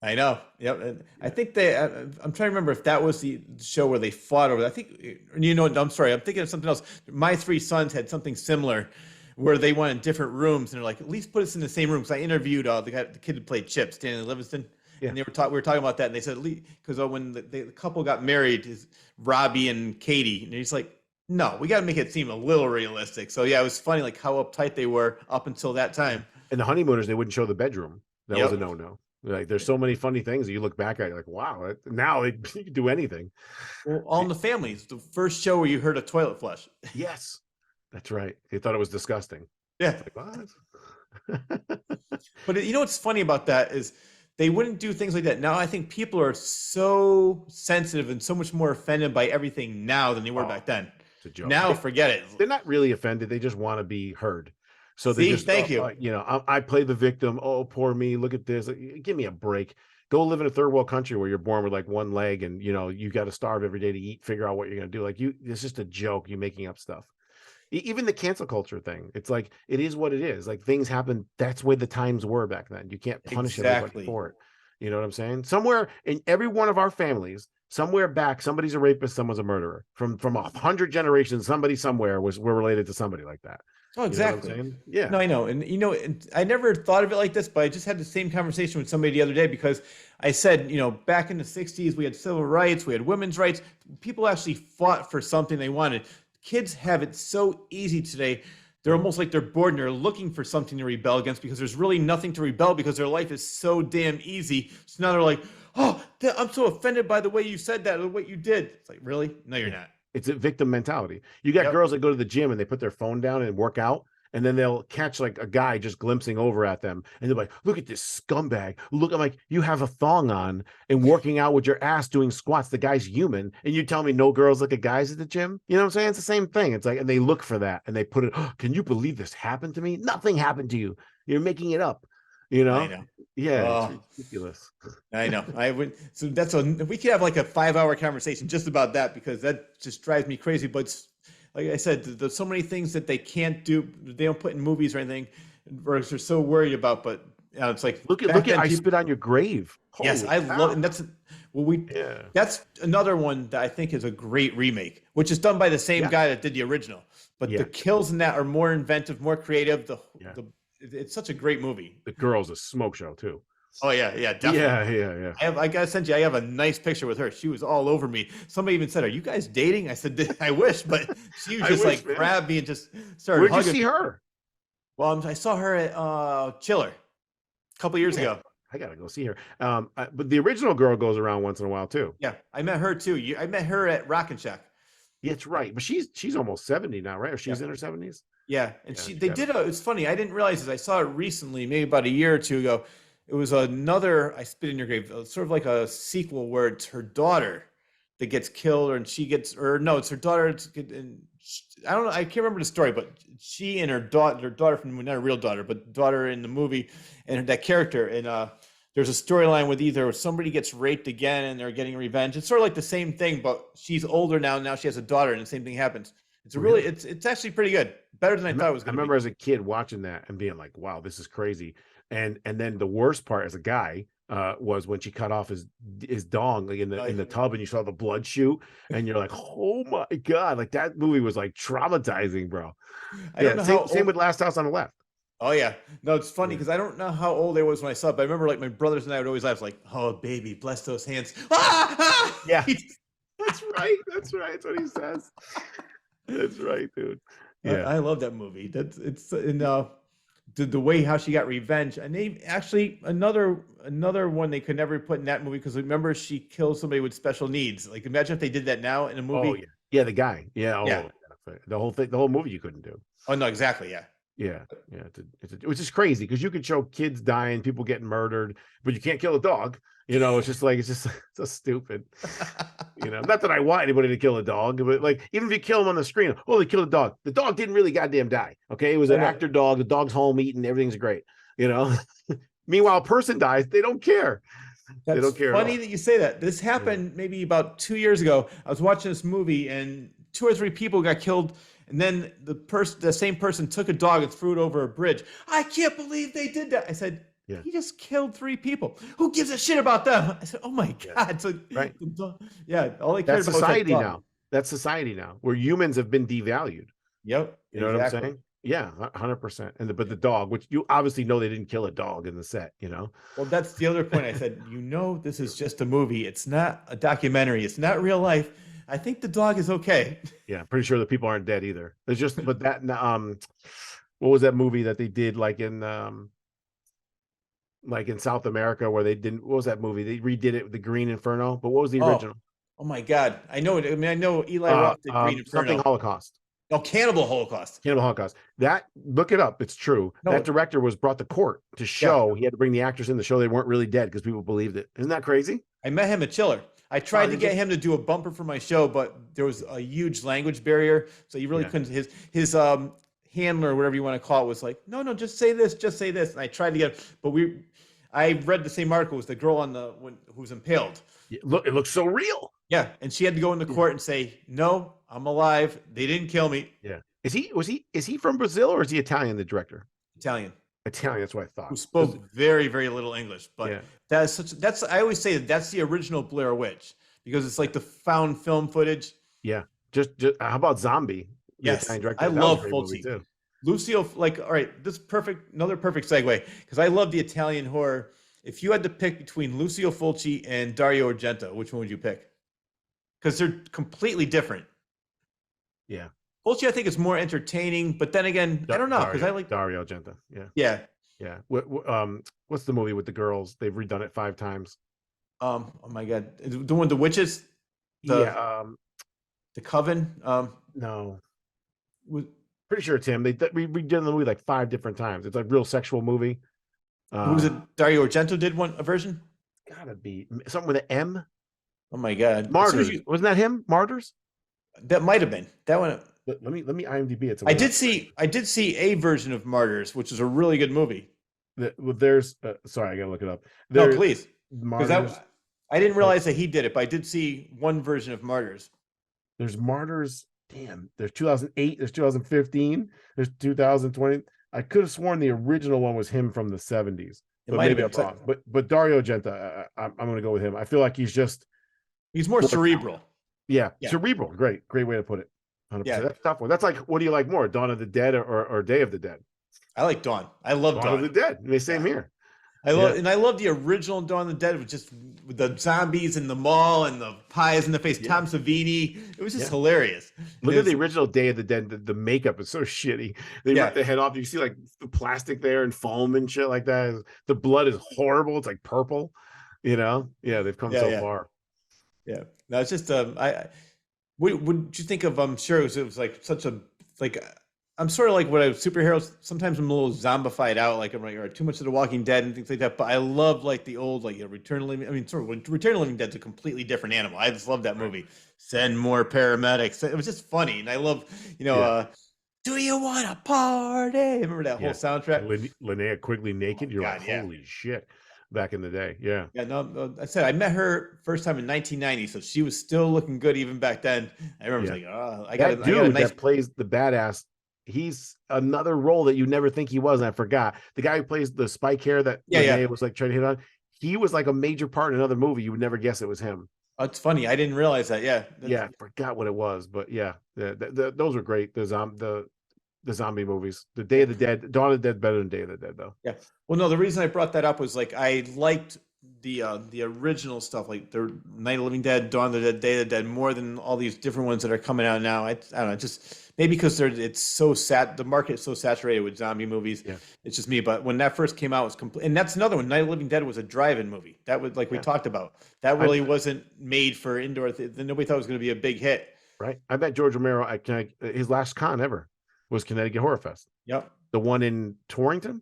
I know. Yep. And I think I'm trying to remember if that was the show where they fought over. I think, I'm sorry. I'm thinking of something else. My Three Sons had something similar where they wanted different rooms, and they're like, at least put us in the same room. Because I interviewed the kid who played Chip, Stanley Livingston. Yeah. And we were talking about that, and they said, because when the couple got married, is Robbie and Katie, and he's like, no, we got to make it seem a little realistic. So yeah, it was funny, like how uptight they were up until that time. And the honeymooners, they wouldn't show the bedroom. That was a no-no. Like, there's so many funny things that you look back at, you're like, wow, now you can do anything. Well, All in the Family is the first show where you heard a toilet flush. Yes, that's right. They thought it was disgusting. Yeah. Like, what? But what's funny about that is they wouldn't do things like that. Now I think people are so sensitive and so much more offended by everything now than they were Oh, back then. it's a joke. Now forget it. They're not really offended. They just want to be heard. So they See, just, thank you. you know, I play the victim. Oh, poor me. Look at this. Like, give me a break. Go live in a third world country where you're born with like one leg and, you know, you got to starve every day to eat, figure out what you're going to do. Like it's just a joke. You making up stuff. Even the cancel culture thing. It's like, it is what it is. Like things happen. That's where the times were back then. You can't punish everybody Exactly. for it. You know what I'm saying? Somewhere in every one of our families, somewhere back, somebody's a rapist, someone's a murderer. From 100 generations, somebody somewhere were related to somebody like that. Oh, You know what I'm exactly. saying? Yeah. No, I know. And I never thought of it like this, but I just had the same conversation with somebody the other day because I said, back in the 60s, we had civil rights, we had women's rights. People actually fought for something they wanted. Kids have it so easy today. They're Right. almost like they're bored and they're looking for something to rebel against because there's really nothing to rebel because their life is so damn easy. So now they're like, oh, I'm so offended by the way you said that or what you did. It's like, really? No, you're Yeah. not. It's a victim mentality. You got Yep. girls that go to the gym and they put their phone down and work out, and then they'll catch like a guy just glimpsing over at them, and they're like, "Look at this scumbag! Look!" I'm like, "You have a thong on and working out with your ass doing squats. The guy's human, and you tell me no girls look at guys at the gym? You know what I'm saying? It's the same thing. It's like, and they look for that, and they put it. Oh, can you believe this happened to me? Nothing happened to you. You're making it up. You I know? know. Yeah, it's Oh, ridiculous. I know. I would. So we could have like a 5 hour conversation just about that because that just drives me crazy. But like I said, there's so many things that they can't do. They don't put in movies or anything, or they're so worried about. But it's like back Look at then, I people. spit on your grave. Yes, Holy I love, cow. and well, we Yeah. that's another one that I think is a great remake, which is done by the same Yeah. guy that did the original. But the Yeah. kills in that are more inventive, more creative. Yeah. It's such a great movie. The girl's a smoke show too. Oh yeah, yeah, definitely. Yeah. I gotta send you. I have a nice picture with her. She was all over me. Somebody even said, "Are you guys dating?" I said, "I wish," but she was I just wish, like man. grabbed me and just started Where'd you hugging see me. her? Well, I saw her at Chiller a couple years Yeah, ago. I gotta go see her. But the original girl goes around once in a while too. Yeah, I met her too. I met her at Rock and Shack. Yeah, it's right. But she's almost 70 now, right? Or Yeah, she's in her 70s. yeah, and Yeah, they did a. It's funny. I didn't realize this. I saw it recently, maybe about a year or two ago. It was another "I Spit in Your Grave," sort of like a sequel where it's her daughter that gets killed, and she gets, or no, it's her daughter. And I don't know. I can't remember the story, but she and her daughter from not a real daughter, but daughter in the movie, and that character. And there's a storyline with either somebody gets raped again and they're getting revenge. It's sort of like the same thing, but she's older now. Now she has a daughter, and the same thing happens. Really? It's actually pretty good. Better than I thought it was I going to be. remember as a kid watching that and being like, wow, this is crazy. And then the worst part as a guy was when she cut off his dong like in the tub and you saw the blood shoot and you're like, oh my God, like that movie was like traumatizing, bro. I don't Yeah, know how same old. with Last House on the Left. Oh yeah, no, it's funny Yeah. because I don't know how old I was when I saw it, but I remember like my brothers and I would always laugh like, "Oh baby, bless those hands." Ah! Ah! Yeah, that's right. That's right. That's what he says. That's right, dude. Yeah. I love that movie. That's it's in the way how she got revenge, and they actually another one they could never put in that movie because remember she killed somebody with special needs. Like imagine if they did that now in a Oh movie. yeah. Yeah, the guy. Yeah. Yeah. Oh, yeah. The whole thing, the whole movie you couldn't do. Oh no, exactly. Yeah. Yeah, yeah, which is crazy because you could show kids dying, people getting murdered, but you can't kill a dog. You know, it's just like it's just so stupid. You know, not that I want anybody to kill a dog, but like even if you kill them on the screen, oh, they killed a dog. The dog didn't really goddamn die. Okay, it was I an know. actor dog. The dog's home eating, everything's great. You know. Meanwhile, a person dies, they don't care. They That's don't care at funny all. that you say that. This Yeah. happened maybe about 2 years ago. I was watching this movie and two or three people got killed. And then the same person took a dog and threw it over a bridge. I can't believe they did that. I said, Yeah. he just killed three people. Who gives a shit about them? I said, oh my Yeah. God. So, Right. yeah, all they cared That's about was that society dog. now. That's society now, where humans have been devalued. Yep, You know what I'm exactly. saying? Yeah, 100%. But the dog, which you obviously know they didn't kill a dog in the set, you know? Well, that's the other point. I said, this is just a movie. It's not a documentary. It's not real life. I think the dog is okay. Yeah, pretty sure the people aren't dead either. There's just, but that, what was that movie that they did like in South America where they didn't, what was that movie? They redid it with the Green Inferno, but what was the Oh, original? oh my God. I know it. I mean, I know Eli Roth did Green Something Inferno. Holocaust. Oh, Cannibal Holocaust. Cannibal Holocaust. That, look it up. It's true. That No, director was brought to court to yeah, show he had to bring the actors in to show they weren't really dead because people believed it. Isn't that crazy? I met him at Chiller. I Oh, tried to did get you? him to do a bumper for my show, but there was a huge language barrier, so he really Yeah. couldn't. His handler, whatever you want to call it, was like, no, no, just say this, just say this. And I tried to get, but I read the same article. It was the girl on who was impaled. Look, it looks so real. Yeah, and she had to go into court and say, no, I'm alive. They didn't kill me. Yeah. Is he from Brazil or is he Italian, the director? Italian. Italian, that's what I Who thought. spoke very, very little English. But Yeah. that's I always say that's the original Blair Witch because it's like the found film footage. Yeah. Just how about Zombie? The Yes, Italian director. I That was a love great movie Fulci. too. Lucio, like, all right, another perfect segue because I love the Italian horror. If you had to pick between Lucio Fulci and Dario Argento, which one would you pick? Because they're completely different. Yeah. Fulci, I think, is more entertaining, but then again, I don't know because I like Dario Argento. Yeah. yeah. Yeah. What's the movie with the girls? They've redone it 5 times. Oh my God, the one with the witches, Yeah. the Coven. No. Was, Pretty sure it's him. We redid the movie like 5 different times. It's a real sexual movie. who was it? Dario Argento did a version. Gotta be something with an M. Oh my God, Martyrs. Wasn't that him? Martyrs. that might have been that one. Let me IMDb it. I did see a version of Martyrs, which is a really good movie. There's sorry, I gotta look it up. No, please, Martyrs. I didn't realize that he did it, but I did see one version of Martyrs. There's Martyrs. Damn, there's 2008, there's 2015, there's 2020. I could have sworn the original one was him from the 70s, but maybe I'm wrong. But Dario Argento, I'm going to go with him. I feel like he's more cerebral. Yeah, cerebral. Great way to put it. 100%. Yeah. That's a tough one. That's like, what do you like more, Dawn of the Dead or Day of the Dead? I like Dawn. I love Dawn of the Dead. Same here. I love the original Dawn of the Dead with just with the zombies in the mall and the pies in the face. Tom Savini. It was just hilarious. Look at the original Day of the Dead. The makeup is so shitty. They rip the head off. You see like the plastic there and foam and shit like that. The blood is horrible. It's like purple. You know? Yeah, they've come so far. Yeah. No, it's just what did you think of sure it was like such a like I'm sort of like what superheroes. Sometimes I'm a little zombified out, like I'm like, or too much of The Walking Dead and things like that. But I love like the old, like Return of Living. I mean, sort of Return of Living Dead's a completely different animal. I just love that movie. Send more paramedics. It was just funny, and I love, do you want a party? Remember that whole soundtrack? Linnea Quigley naked. You're like, holy shit! Back in the day, yeah. No, I said I met her first time in 1990, so she was still looking good even back then. I remember like, oh, I got a nice that plays the badass. He's another role that you never think he was. And I forgot the guy who plays the spike hair that was like trying to hit on. He was like a major part in another movie. You would never guess it was him. Oh, it's funny. I didn't realize that. Yeah. I forgot what it was, but those were great. The zombie movies, the Day of the Dead, Dawn of the Dead, better than Day of the Dead though. Yeah. Well, no, the reason I brought that up was like I liked the original stuff, like the Night of the Living Dead, Dawn of the Dead, Day of the Dead, more than all these different ones that are coming out now. I don't know, just maybe because it's so the market is so saturated with zombie movies. Yeah. It's just me. But when that first came out, it was complete. And that's another one. Night of the Living Dead was a drive-in movie. That was like we talked about. That really wasn't made for indoor. Nobody thought it was going to be a big hit. Right. I bet George Romero. His last con ever was Connecticut Horror Fest. Yep. The one in Torrington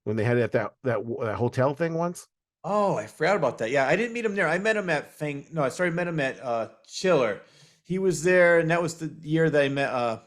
when they had it at that hotel thing once. Oh, I forgot about that. Yeah, I didn't meet him there. I met him at met him at Chiller. He was there, and that was the year that I met.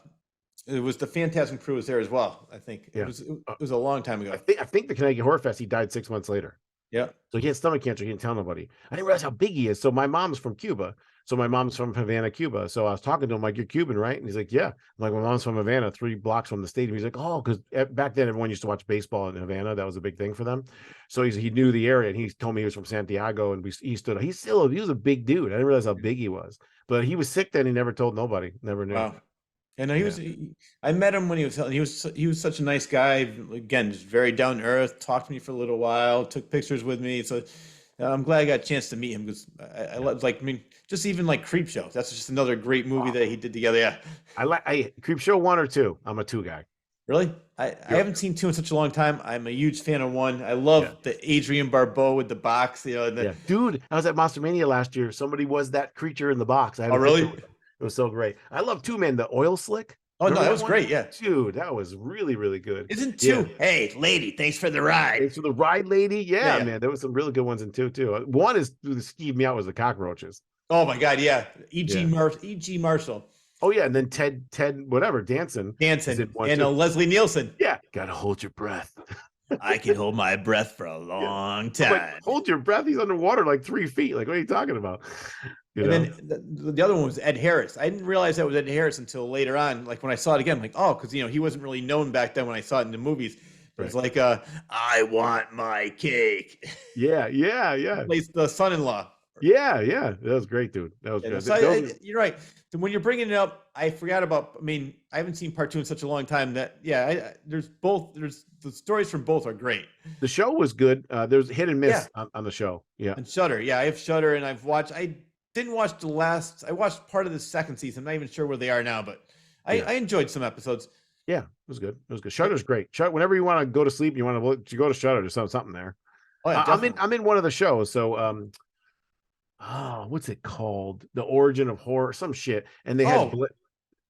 It was the Phantasm Crew was there as well. I think it was a long time ago. I think the Connecticut Horror Fest. He died 6 months later. Yeah. So he had stomach cancer. He didn't tell nobody. I didn't realize how big he is. So my mom's from Cuba. So my mom's from Havana, Cuba. So I was talking to him like, "You're Cuban, right?" And he's like, "Yeah." I'm like, "My mom's from Havana, 3 blocks from the stadium." He's like, "Oh, because back then everyone used to watch baseball in Havana. That was a big thing for them." So he knew the area, and he told me he was from Santiago, and he was a big dude. I didn't realize how big he was, but he was sick then. He never told nobody. Never knew. Wow. And I met him when he was such a nice guy. Again, just very down to earth. Talked to me for a little while. Took pictures with me. So I'm glad I got a chance to meet him because just even like Creepshow. That's just another great movie that he did together. Yeah, I like Creepshow 1 or 2. I'm a 2 guy. Really? I haven't seen 2 in such a long time. I'm a huge fan of 1. I love the Adrian Barbeau with the box. Dude, I was at Monster Mania last year. Somebody was that creature in the box. Oh, really? It was so great. I love 2, man. The oil slick. Oh no, Remember that that was one? great. Yeah. Dude, that was really, really good. Isn't Yeah. two? Hey, lady, thanks for the ride. Thanks for the ride, lady. Yeah, Yeah, yeah. man. There was some really good ones in two, too. One is the skeeved me out was the cockroaches. Oh my God, yeah. Yeah. E.G. Marshall, Oh, yeah. And then Ted, whatever, Danson is in Hanson, one, and too. Leslie Nielsen. Yeah. Gotta hold your breath. I can hold my breath for a Yeah. long I'm like, time. hold your breath. He's underwater like 3 feet. Like, what are you talking about? You And know? then the other one was Ed Harris. I didn't realize that was Ed Harris until later on. Like when I saw it again, I'm like, oh, because he wasn't really known back then when I saw it in the movies. But it's Right. like, I want my cake. Yeah. Yeah. He Yeah. plays the son-in-law. Yeah. Yeah. That was great, dude. That was good. So Those are, you're right. When you're bringing it up, I forgot about. I mean, I haven't seen part two in such a long time that there's both. There's the stories from both are great. the show was good. There's hit and Yeah, miss on the show. Yeah. and Shutter. Yeah, I have Shutter, and I've watched. I didn't watch the last. I watched part of the second season. I'm not even sure where they are now, but Yeah. I enjoyed some episodes. Yeah, it was good. It was good. Shutter's great. Whenever you want to go to sleep, you want to go to Shutter. There's something there. Oh yeah, definitely. I'm in one of the shows. So what's it called? The Origin of Horror, some shit. And they had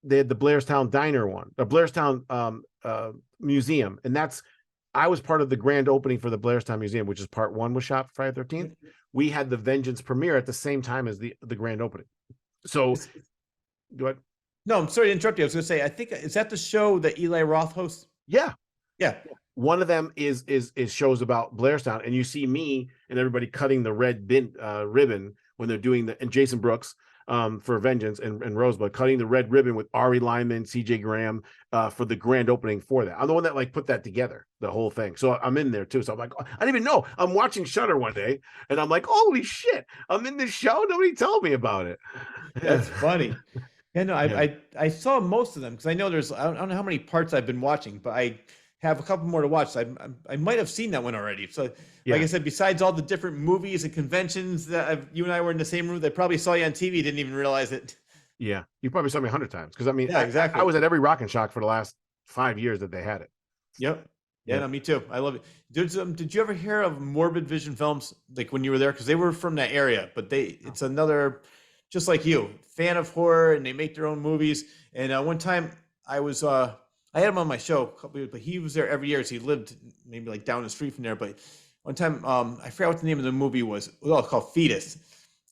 the Blairstown Diner one, the Blairstown Museum, and I was part of the grand opening for the Blairstown Museum, which is part one was shot Friday 13th. We had the Vengeance premiere at the same time as the grand opening. So go ahead. No, I'm sorry to interrupt you. I was going to say, I think is that the show that Eli Roth hosts? Yeah. Yeah. One of them is shows about Blairstown, and you see me and everybody cutting the red ribbon when they're doing and Jason Brooks for Vengeance and Rosebud cutting the red ribbon with Ari Lyman, CJ Graham for the grand opening for that. I'm the one that like put that together, the whole thing. So I'm in there too. So I'm like, I didn't even know. I'm watching Shutter one day, and I'm like, holy shit, I'm in this show. Nobody told me about it. That's funny. Yeah, no, Yeah. I saw most of them because I know I don't know how many parts I've been watching, but I have a couple more to watch. So I might have seen that one already. So, Yeah. like I said, besides all the different movies and conventions that you and I were in the same room, they probably saw you on TV, didn't even realize it. Yeah, you probably saw me 100 times because I mean, Yeah, exactly. I was at every Rock and Shock for the last 5 years that they had it. Yep. Yeah, Yeah. no, me too. I love it. Did you ever hear of Morbid Vision Films? Like when you were there, because they were from that area, but it's another, just like you, fan of horror, and they make their own movies. And one time I was, I had him on my show a couple years, but he was there every year. So he lived maybe like down the street from there. But one time, I forgot what the name of the movie was. It was called Fetus.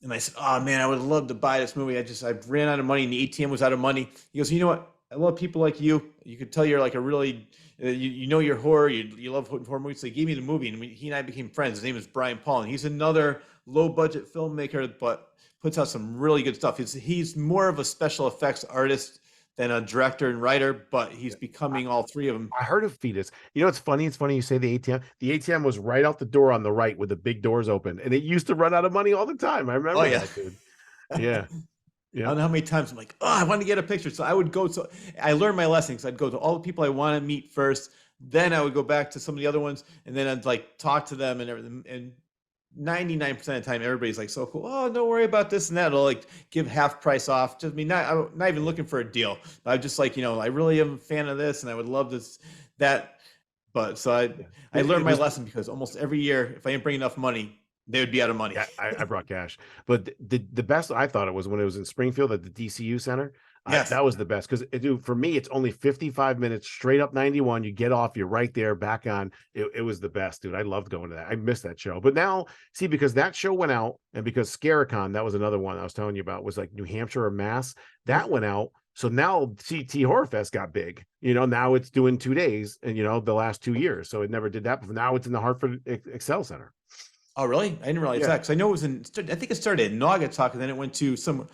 And I said, oh man, I would love to buy this movie. I ran out of money and the ATM was out of money. He goes, you know what? I love people like you. You could tell you're like a really, you know your horror. You love horror movies. So he gave me the movie, and he and I became friends. His name is Brian Paul, and he's another low budget filmmaker, but puts out some really good stuff. He's more of a special effects artist than a director and writer, but he's becoming all three of them. I heard of Fetus. You know, it's funny. It's funny you say the ATM. The ATM was right out the door on the right with the big doors open, and it used to run out of money all the time. I remember that, dude. Yeah. I don't know how many times I'm like, oh, I want to get a picture. So I would go. So I learned my lessons. I'd go to all the people I want to meet first. Then I would go back to some of the other ones, and then I'd like talk to them and everything. And 99% of the time, everybody's like, so cool. Oh, don't worry about this and that. It'll like give half price off. Just I'm not even looking for a deal. I'm just like, I really am a fan of this, and I would love this, that. But so I learned my lesson because almost every year, if I didn't bring enough money, they would be out of money. Yeah, I brought cash. But the best I thought it was when it was in Springfield at the DCU Center. Yes. That was the best because dude, for me, it's only 55 minutes straight up 91. You get off, you're right there, back on. It was the best, dude. I loved going to that. I missed that show. But now, see, because that show went out, and because Scaricon, that was another one I was telling you about, was like New Hampshire or Mass. That went out. So now CT Horror Fest got big. Now it's doing 2 days, and the last 2 years. So it never did that before. Now it's in the Hartford Excel Center. Oh, really? I didn't realize that because I know it was I think it started in Naugatuck, and then it went to some.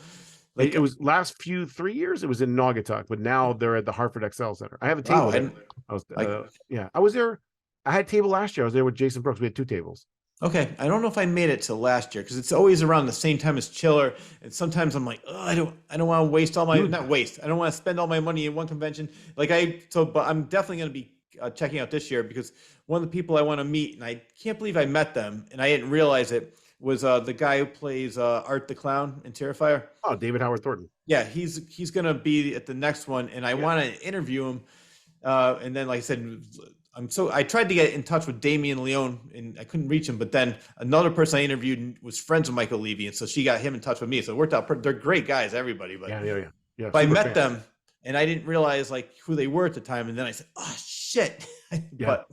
Like it was last 3 years, it was in Naugatuck, but now they're at the Hartford Excel Center. I have a table there. I was there. I had a table last year. I was there with Jason Brooks. We had 2 tables. Okay, I don't know if I made it to last year because it's always around the same time as Chiller, and sometimes I'm like, oh, I don't want to waste all my not waste. I don't want to spend all my money in one convention. But I'm definitely going to be checking out this year because one of the people I want to meet, and I can't believe I met them and I didn't realize it, was the guy who plays Art the Clown in Terrifier. Oh, David Howard Thornton. Yeah, he's gonna be at the next one, and I want to interview him. And then, like I said, I tried to get in touch with Damien Leone, and I couldn't reach him. But then another person I interviewed was friends with Michael Levy, and so she got him in touch with me. So it worked out. They're great guys, everybody. But yeah. But I met them, and I didn't realize like who they were at the time. And then I said, "Oh shit!" Yeah. But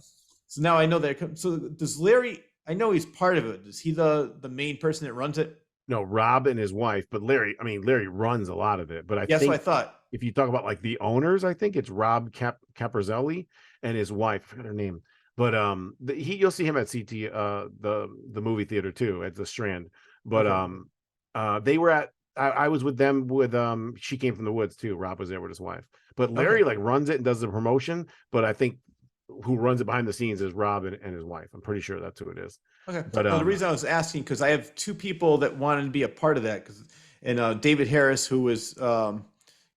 so now I know that. So does Larry? I know he's part of it. Is he the main person that runs it? No, Rob and his wife, but Larry, I mean, Larry runs a lot of it. But I Yeah, that's what I think thought. if you talk about like the owners, I think it's Rob Caparzelli and his wife. I forgot her name. But you'll see him at CT the movie theater too at the Strand. But Okay. they were at I was with them with She Came from the Woods too. Rob was there with his wife. But Okay. Larry like runs it and does the promotion, but I think who runs it behind the scenes is Rob and his wife. I'm pretty sure that's who it is. Okay. But No, the reason I was asking because I have two people that wanted to be a part of that. Because and David Harris, who was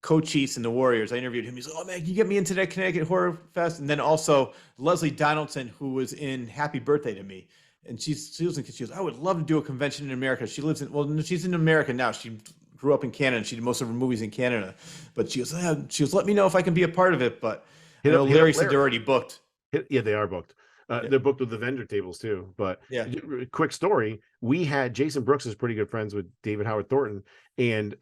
co-chiefs in the Warriors, I interviewed him. He's like, "Oh man, can you get me into that Connecticut Horror Fest?" And then also Leslie Donaldson, who was in Happy Birthday to Me, and she was, "I would love to do a convention in America." She lives in she's in America now. She grew up in Canada. And she did most of her movies in Canada, but she was, "Let me know if I can be a part of it." But I know Larry said they're already booked. Yeah, they are booked. Yeah. They're booked with the vendor tables too. But Yeah. quick story: we had Jason Brooks is pretty good friends with David Howard Thornton, and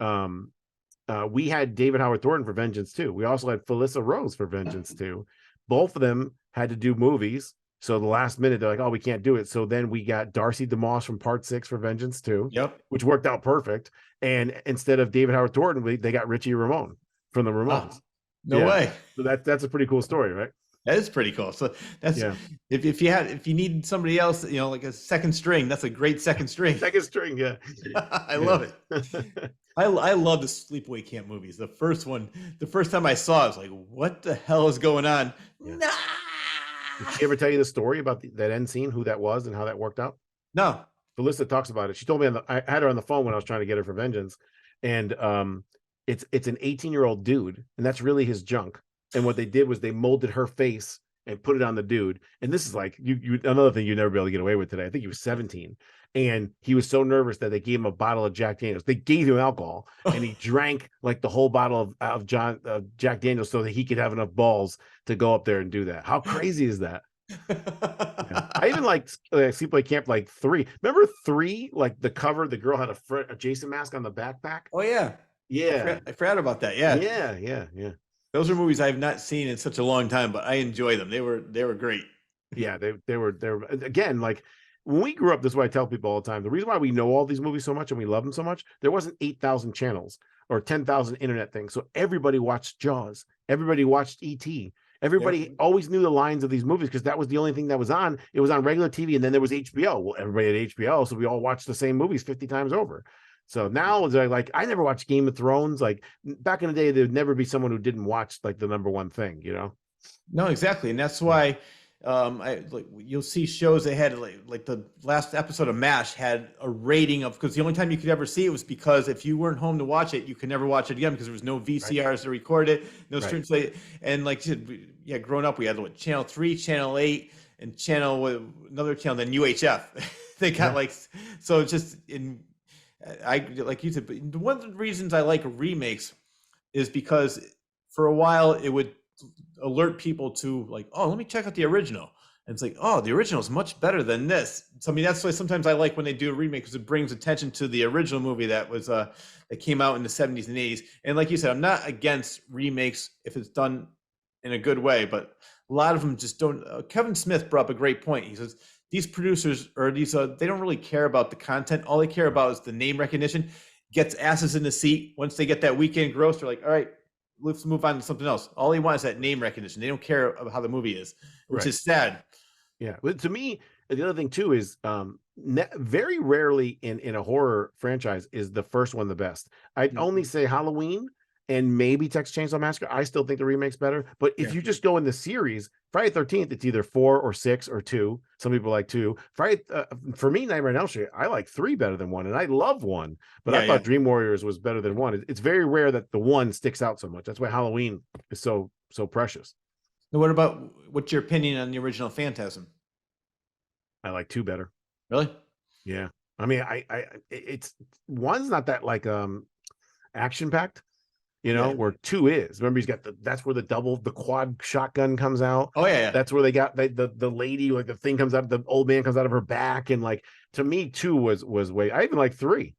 we had David Howard Thornton for Vengeance too. We also had Felissa Rose for Vengeance too. Both of them had to do movies, so the last minute they're like, "Oh, we can't do it." So then we got Darcy DeMoss from Part 6 for Vengeance too, Yep. which worked out perfect. And instead of David Howard Thornton, they got Richie Ramone from the Ramones. No way. So that's a pretty cool story, right? That is pretty cool. So that's if you need somebody else, like a second string, that's a great second string. Second string, yeah. I love it. I love the sleepaway camp movies. The first time I saw it, I was like, what the hell is going on? Yeah. Nah. Did she ever tell you the story about that end scene, who that was and how that worked out? No. Felissa talks about it. She told me I had her on the phone when I was trying to get her for Vengeance. And it's an 18-year-old dude, and that's really his junk. And what they did was they molded her face and put it on the dude. And this is like you another thing you'd never be able to get away with today. I think he was 17. And he was so nervous that they gave him a bottle of Jack Daniels. They gave him alcohol, and he drank like the whole bottle of Jack Daniels so that he could have enough balls to go up there and do that. How crazy is that? Yeah. I even liked Sleepaway Camp like 3. Remember 3? Like the cover, the girl had a Jason mask on the backpack. Oh yeah. Yeah. I forgot about that. Yeah. Yeah. Those are movies I've not seen in such a long time, but I enjoy them. They were great. Yeah, they were again, like when we grew up, this is what I tell people all the time. The reason why we know all these movies so much and we love them so much, there wasn't 8,000 channels or 10,000 internet things. So everybody watched Jaws, everybody watched E.T. Everybody always knew the lines of these movies because that was the only thing that was on. It was on regular TV, and then there was HBO. Well, everybody had HBO, so we all watched the same movies 50 times over. So now it's like I never watched Game of Thrones. Like back in the day, there'd never be someone who didn't watch like the number one thing, No, exactly, and that's why you'll see shows that had like the last episode of MASH had a rating of, because the only time you could ever see it was because if you weren't home to watch it, you could never watch it again because there was no VCRs to record it, no streams. And like you said, growing up, we had Channel 3, Channel 8, and another channel, then UHF. They got so it's just like you said, but one of the reasons I like remakes is because for a while it would alert people to like, oh, let me check out the original. And it's like, oh, the original is much better than this. So I mean, that's why sometimes I like when they do a remake, because it brings attention to the original movie that came out in the 70s and 80s. And like you said, I'm not against remakes if it's done in a good way, but a lot of them just don't. Kevin Smith brought up a great point. He says these producers or they don't really care about the content. All they care about is the name recognition. Gets asses in the seat. Once they get that weekend gross, they're like, all right, let's move on to something else. All they want is that name recognition. They don't care about how the movie is, which is sad. Yeah. But to me, the other thing too is very rarely in a horror franchise is the first one the best. I'd only say Halloween and maybe Texas Chainsaw Massacre. I still think the remake's better. But if you just go in the series, Friday the 13th, it's either 4 or 6 or 2. Some people like 2. Friday, for me, Nightmare on Elm Street, I like 3 better than 1, and I love 1. But I thought Dream Warriors was better than 1. It's very rare that the 1 sticks out so much. That's why Halloween is so precious. Now, what's your opinion on the original Phantasm? I like 2 better. Really? Yeah. I mean, it's 1's not that like action packed. Where 2 is. Remember, he's got that's where the quad shotgun comes out. Oh yeah. That's where they got the lady, like the thing comes out, the old man comes out of her back, and like to me, 2 was way. I even like 3.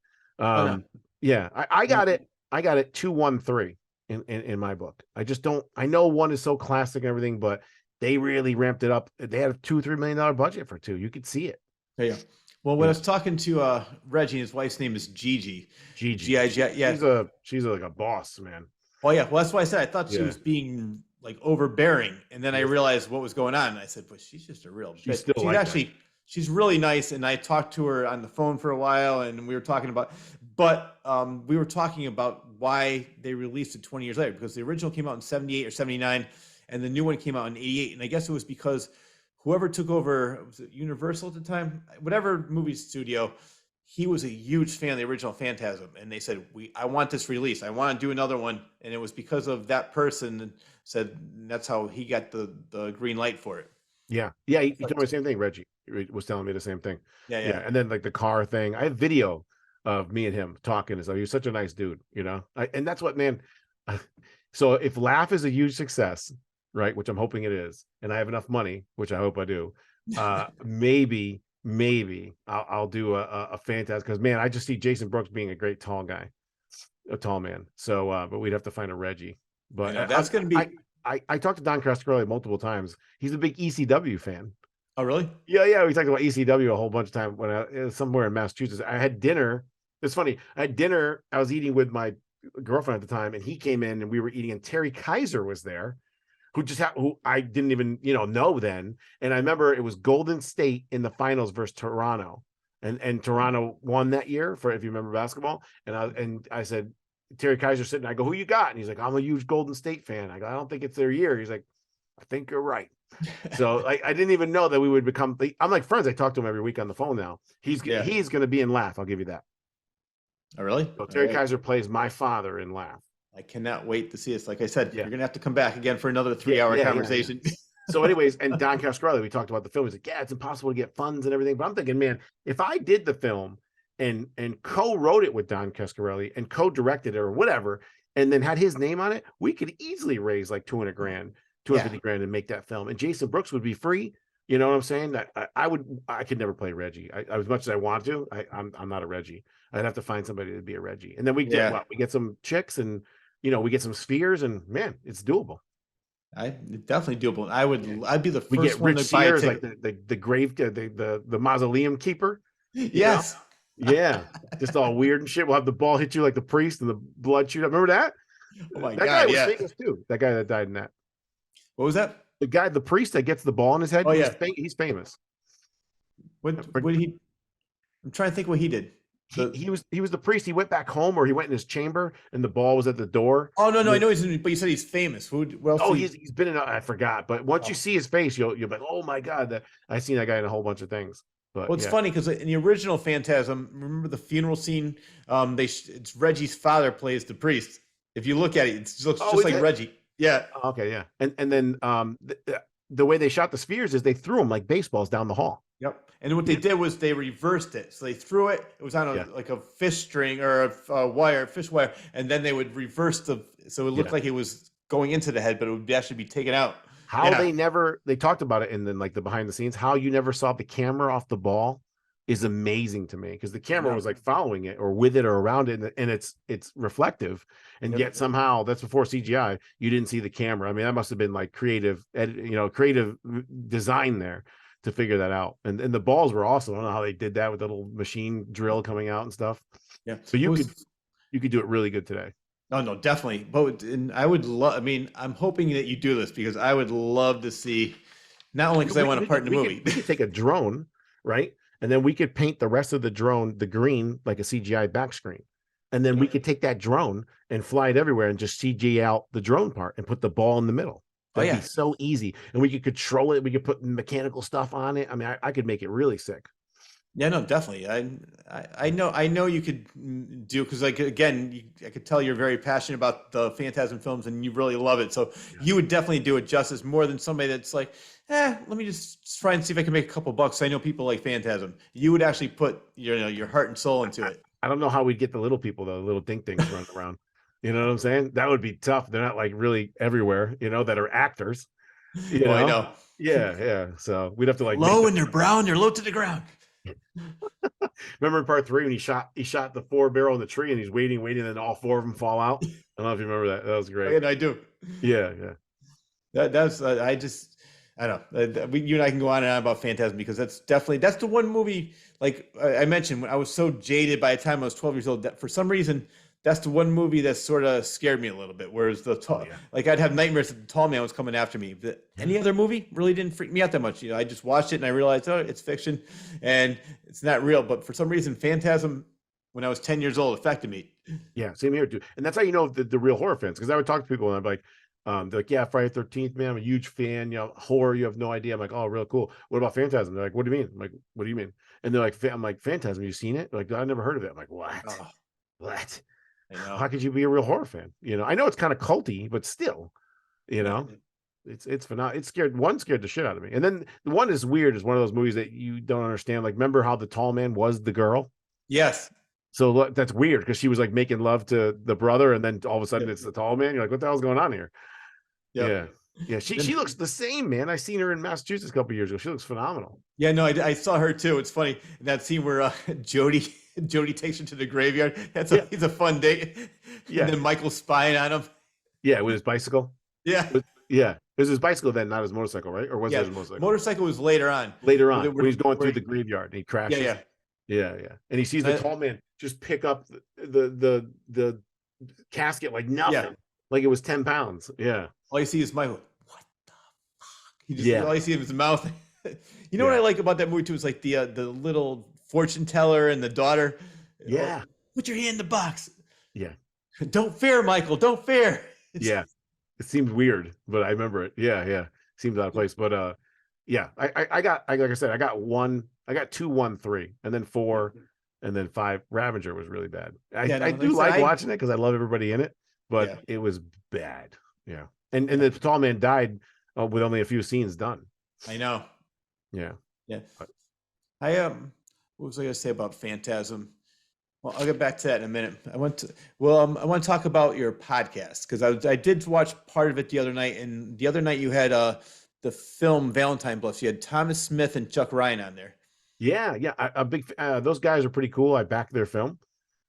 Yeah, I got it. I got it 2-1-3. in my book. I just don't. I know one is so classic and everything, but they really ramped it up. They had a $2-3 million budget for two. You could see it. Yeah. Well, when I Yeah, was talking to Reggie, his wife's name is Gigi. Gigi. G-I-G-I, yeah. She's like a boss, man. Oh yeah, well that's why I said I thought she Yeah, was being like overbearing, and then I yeah. realized what was going on. And I said, "But she's just a real She's bitch." still She's like that. actually she's really nice, and I talked to her on the phone for a while, and we were talking about, but we were talking about why they released it 20 years later because the original came out in 78 or 79, and the new one came out in 88, and I guess it was because whoever took over was it Universal at the time, whatever movie studio, he was a huge fan of the original Phantasm, and they said, I want this released. I want to do another one." And it was because of that person and said that's how he got the green light for it. Yeah, yeah. He told me the same thing. Reggie was telling me the same thing. Yeah, Yeah, yeah. and then like the car thing. I have video of me and him talking. So he was such a nice dude, and that's what, man. So if Laugh is a huge success, right, which I'm hoping it is, and I have enough money, which I hope I do, maybe I'll do a fantastic, because man, I just see Jason Brooks being a great tall guy, a tall man. So, but we'd have to find a Reggie. I But know that's going to be. I talked to Don Coscarelli multiple times. He's a big ECW fan. Oh, really? Yeah. We talked about ECW a whole bunch of time when I was somewhere in Massachusetts. I had dinner. It's funny. I had dinner. I was eating with my girlfriend at the time, and he came in, and we were eating, and Terry Kaiser was there, who I didn't even know then. And I remember it was Golden State in the finals versus Toronto, and Toronto won that year, for if you remember basketball. And I said, Terry Kaiser sitting. I go, "Who you got?" And he's like, "I'm a huge Golden State fan." I go, "I don't think it's their year." He's like, "I think you're right." So like, I didn't even know that we would become. I'm like friends. I talk to him every week on the phone now. He's going to be in Laugh. I'll give you that. Oh, really? So Terry Kaiser plays my father in Laugh. I cannot wait to see this. Like I said, Yeah. you're going to have to come back again for another 3-hour conversation. Yeah. So anyways, and Don Coscarelli, we talked about the film. He's like, "Yeah, it's impossible to get funds and everything." But I'm thinking, man, if I did the film and co-wrote it with Don Coscarelli and co-directed it or whatever, and then had his name on it, we could easily raise like 200 grand, 250 grand and make that film. And Jason Brooks would be free. You know what I'm saying? That I could never play Reggie. As much as I want to, I'm not a Reggie. I'd have to find somebody to be a Reggie. And then we get some chicks, and we get some spheres, and man, it's doable. Definitely doable. I'd be the first we get one Rich to buy a Sears, ticket. like the grave, the mausoleum keeper. Yes. Yeah, just all weird and shit. We'll have the ball hit you like the priest and the blood shoot up. Remember that? Oh my That God, guy was yeah. famous too. That guy that died in that. What was that? The guy, the priest that gets the ball in his head. Oh, yeah. He's famous. What he? I'm trying to think what he did. He was the priest. He went back home, or he went in his chamber, and the ball was at the door. Oh no, I know he's in, but you said he's famous. What else? Oh, he's been in. I forgot, but once you see his face, you'll be like, "Oh my God!" I've seen that guy in a whole bunch of things. But well, it's funny because in the original Phantasm, remember the funeral scene? It's Reggie's father plays the priest. If you look at it, it looks just like Reggie. Yeah. Okay. Yeah. And then the way they shot the spheres is they threw them like baseballs down the hall. Yep. And what they did was they reversed it. So they threw it. It was on like a fish string or a fish wire, and then they would reverse so it looked like it was going into the head, but it would actually be taken out. They talked about it in like the behind the scenes, how you never saw the camera off the ball is amazing to me, because the camera was like following it or with it or around it, and it's reflective, and yet somehow that's before CGI. You didn't see the camera. I mean, that must have been like creative design there to figure that out. And the balls were awesome. I don't know how they did that with the little machine drill coming out and stuff. Yeah. So you could do it really good today. Oh no, definitely. But I would love. I mean, I'm hoping that you do this because I would love to see. Not only because I want to part in the movie. We could take a drone, right? And then we could paint the rest of the drone the green like a CGI back screen. And then we could take that drone and fly it everywhere and just CG out the drone part and put the ball in the middle. That'd be so easy. And we could control it. We could put mechanical stuff on it. I mean, I could make it really sick. Yeah, no, definitely. I know you could do, because like again, I could tell you're very passionate about the Phantasm films and you really love it. So you would definitely do it justice more than somebody that's like, let me just try and see if I can make a couple bucks. I know people like Phantasm. You would actually put your heart and soul into it. I don't know how we'd get the little people though, the little dink dinks running around. You know what I'm saying? That would be tough. They're not like really everywhere, that are actors. I know. Yeah. So we'd have to like low and they're brown, they're low to the ground. Remember in part 3 when he shot the 4 barrel in the tree and he's waiting, and then all 4 of them fall out. I don't know if you remember that. That was Oh, great. yeah, I do. Yeah, yeah. That's I don't know. You and I can go on and on about Phantasm because that's the one movie. Like I mentioned, when I was so jaded by the time I was 12 years old, that for some reason that's the one movie that sort of scared me a little bit. Whereas Oh yeah. like I'd have nightmares that the tall man was coming after me. But any other movie really didn't freak me out that much. I just watched it and I realized, oh, it's fiction and it's not real. But for some reason, Phantasm, when I was 10 years old, affected me. Yeah, same here too. And that's how you know the real horror fans. Because I would talk to people and I'd be like, they're like, yeah, Friday 13th, man. I'm a huge fan. Horror, you have no idea. I'm like, oh, real cool. What about Phantasm? They're like, what do you mean? I'm like, what do you mean? And they're like, I'm like, Phantasm, you seen it? They're like, I never heard of it. I'm like, what? Oh, What? I know. How could you be a real horror fan? I know it's kind of culty, but still, you know, it's phenomenal. Scared the shit out of me. And then the one is weird. Is one of those movies that you don't understand. Like, remember how the tall man was the girl? Yes. So that's weird because she was like making love to the brother, and then all of a sudden it's the tall man. You're like, what the hell's going on here? Yep. Yeah. She looks the same, man. I seen her in Massachusetts a couple years ago. She looks phenomenal. Yeah, no, I saw her too. It's funny that scene where Jody takes her to the graveyard. He's a fun date. Yeah. And then Michael's spying on him. Yeah, with his bicycle. Yeah. It was his bicycle then, not his motorcycle, right? Or was it his motorcycle? Motorcycle was later on. Later on, when he's going through the graveyard and he crashes. Yeah. And he sees the tall man just pick up the casket like nothing, like it was 10 pounds. Yeah. All you see is Michael. What the fuck? All you see is his mouth. You know what I like about that movie too is like the little fortune teller and the daughter. Yeah. Put your hand in the box. Yeah. Don't fear, Michael. Don't fear. Yeah. It seemed weird, but I remember it. Yeah. Seems out of place. But yeah, I got like I said, I got 2, 1, 3, and then 4, and then 5. Ravager was really bad. I do like watching it because I love everybody in it, but it was bad. Yeah. And the tall man died with only a few scenes done. I know. Yeah. What was I going to say about Phantasm? Well, I'll get back to that in a minute. I want to talk about your podcast because I did watch part of it the other night, and the other night you had the film Valentine Bluffs. You had Thomas Smith and Chuck Ryan on there. Yeah. A big those guys are pretty cool. I backed their film.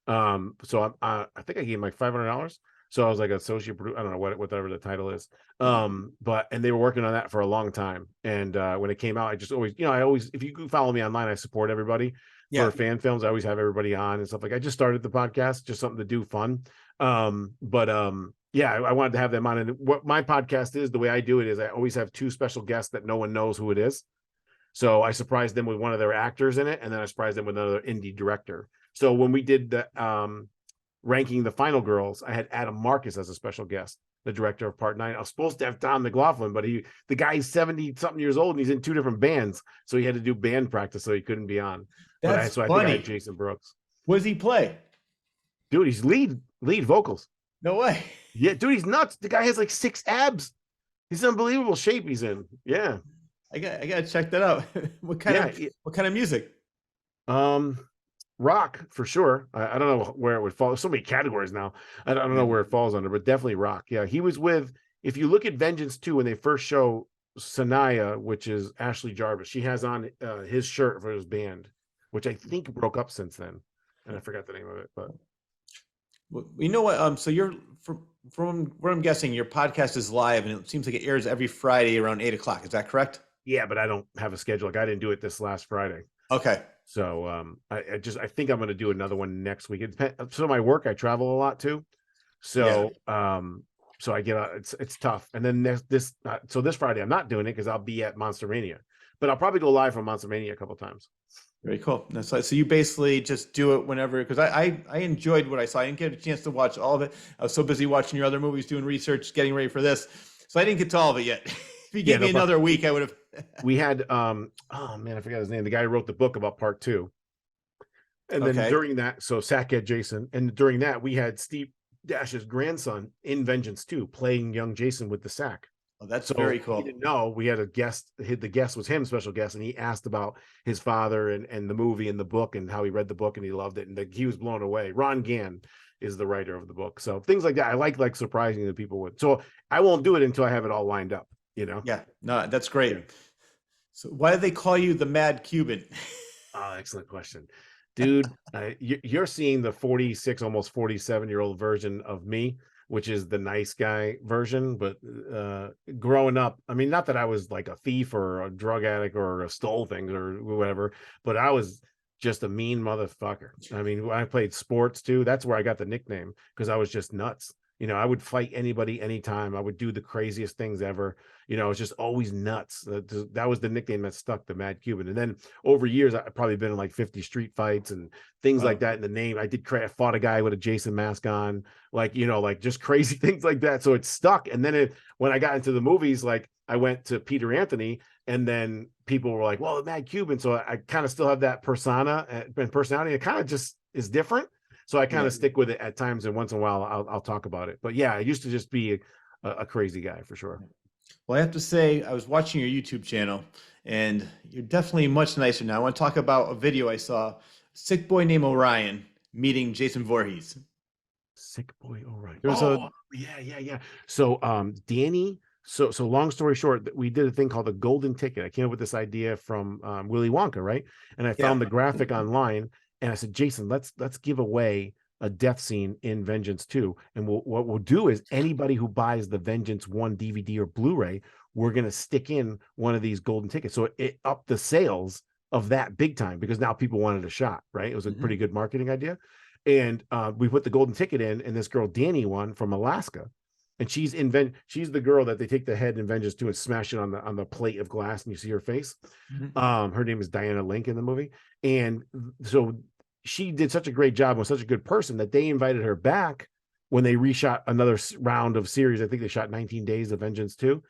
So I think I gave them like $500. So I was like associate producer. I don't know whatever the title is. And they were working on that for a long time. And when it came out, I just always, if you follow me online, I support everybody for fan films. I always have everybody on and stuff. Like I just started the podcast, just something to do fun. I wanted to have them on. And what my podcast is, the way I do it is I always have 2 special guests that no one knows who it is. So I surprised them with one of their actors in it, and then I surprised them with another indie director. So when we did the ranking the final girls, I had Adam Marcus as a special guest, the director of Part 9. I was supposed to have Tom McLaughlin, but the guy's 70-something years old and he's in 2 different bands, so he had to do band practice, so he couldn't be on. That's funny. I think I had Jason Brooks. What does he play? Dude, he's lead vocals. No way. Yeah, dude, he's nuts. The guy has like 6 abs. He's unbelievable shape he's in. Yeah. I gotta check that out. What kind of music? Rock for sure. I don't know where it would fall. There's so many categories now. I don't know where it falls under, but definitely rock. Yeah, he was with. If you look at Vengeance 2, when they first show Sanaya, which is Ashley Jarvis, she has on his shirt for his band, which I think broke up since then, and I forgot the name of it. But you know what? So you're from where I'm guessing your podcast is live, and it seems like it airs every Friday around 8:00. Is that correct? Yeah, but I don't have a schedule. Like I didn't do it this last Friday. Okay. So I think I'm going to do another one next week. It depends. So my work, I travel a lot too. So so I get it's tough. And then this Friday I'm not doing it because I'll be at Monster Mania, but I'll probably go live from Monster Mania a couple times. Very cool. So you basically just do it whenever, because I enjoyed what I saw. I didn't get a chance to watch all of it. I was so busy watching your other movies, doing research, getting ready for this, so I didn't get to all of it yet. If you gave me another week, I would have. We had oh man, I forgot his name. The guy who wrote the book about Part 2. And then during that, so Sackhead Jason, and during that we had Steve Dash's grandson in Vengeance 2 playing young Jason with the sack. Oh, that's very cool. We didn't know. We had a guest. The guest was him, special guest, and he asked about his father and the movie and the book and how he read the book and he loved it, and he was blown away. Ron Gann is the writer of the book, so things like that I like surprising the people with. So I won't do it until I have it all lined up. Yeah, no, that's great. Yeah. So why do they call you the Mad Cuban? Oh, excellent question, dude. You're seeing the 46, almost 47-year-old version of me, which is the nice guy version. But growing up, I mean, not that I was like a thief or a drug addict or stole things or whatever, but I was just a mean motherfucker. I mean, when I played sports too, that's where I got the nickname, because I was just nuts. I would fight anybody anytime. I would do the craziest things ever. It's just always nuts. That was the nickname that stuck, the Mad Cuban. And then over years, I've probably been in like 50 street fights and things like that in the name. I fought a guy with a Jason mask on, like just crazy things like that. So it stuck. And then when I got into the movies, like I went to Peter Anthony, and then people were like, well, the Mad Cuban. So I kind of still have that persona and personality. It kind of just is different. So I kind of stick with it at times, and once in a while I'll talk about it. But yeah, I used to just be a crazy guy for sure. Well, I have to say, I was watching your YouTube channel, and you're definitely much nicer now. I want to talk about a video I saw, sick boy named Orion meeting Jason Voorhees. Sick boy Orion. Yeah. So Danny, so long story short, we did a thing called the Golden Ticket. I came up with this idea from Willy Wonka, right? And I found the graphic online, and I said, Jason, let's give away a death scene in Vengeance 2. And what we'll do is anybody who buys the Vengeance 1 DVD or Blu-ray, we're going to stick in one of these golden tickets. So it upped the sales of that big time, because now people wanted a shot, right? It was a pretty good marketing idea. And we put the golden ticket in, and this girl, Danny, won, from Alaska. And she's the girl that they take the head in Vengeance 2 and smash it on the plate of glass, and you see her face. Her name is Diana Link in the movie. And so she did such a great job and was such a good person that they invited her back when they reshot another round of series. I think they shot 19 Days of Vengeance 2,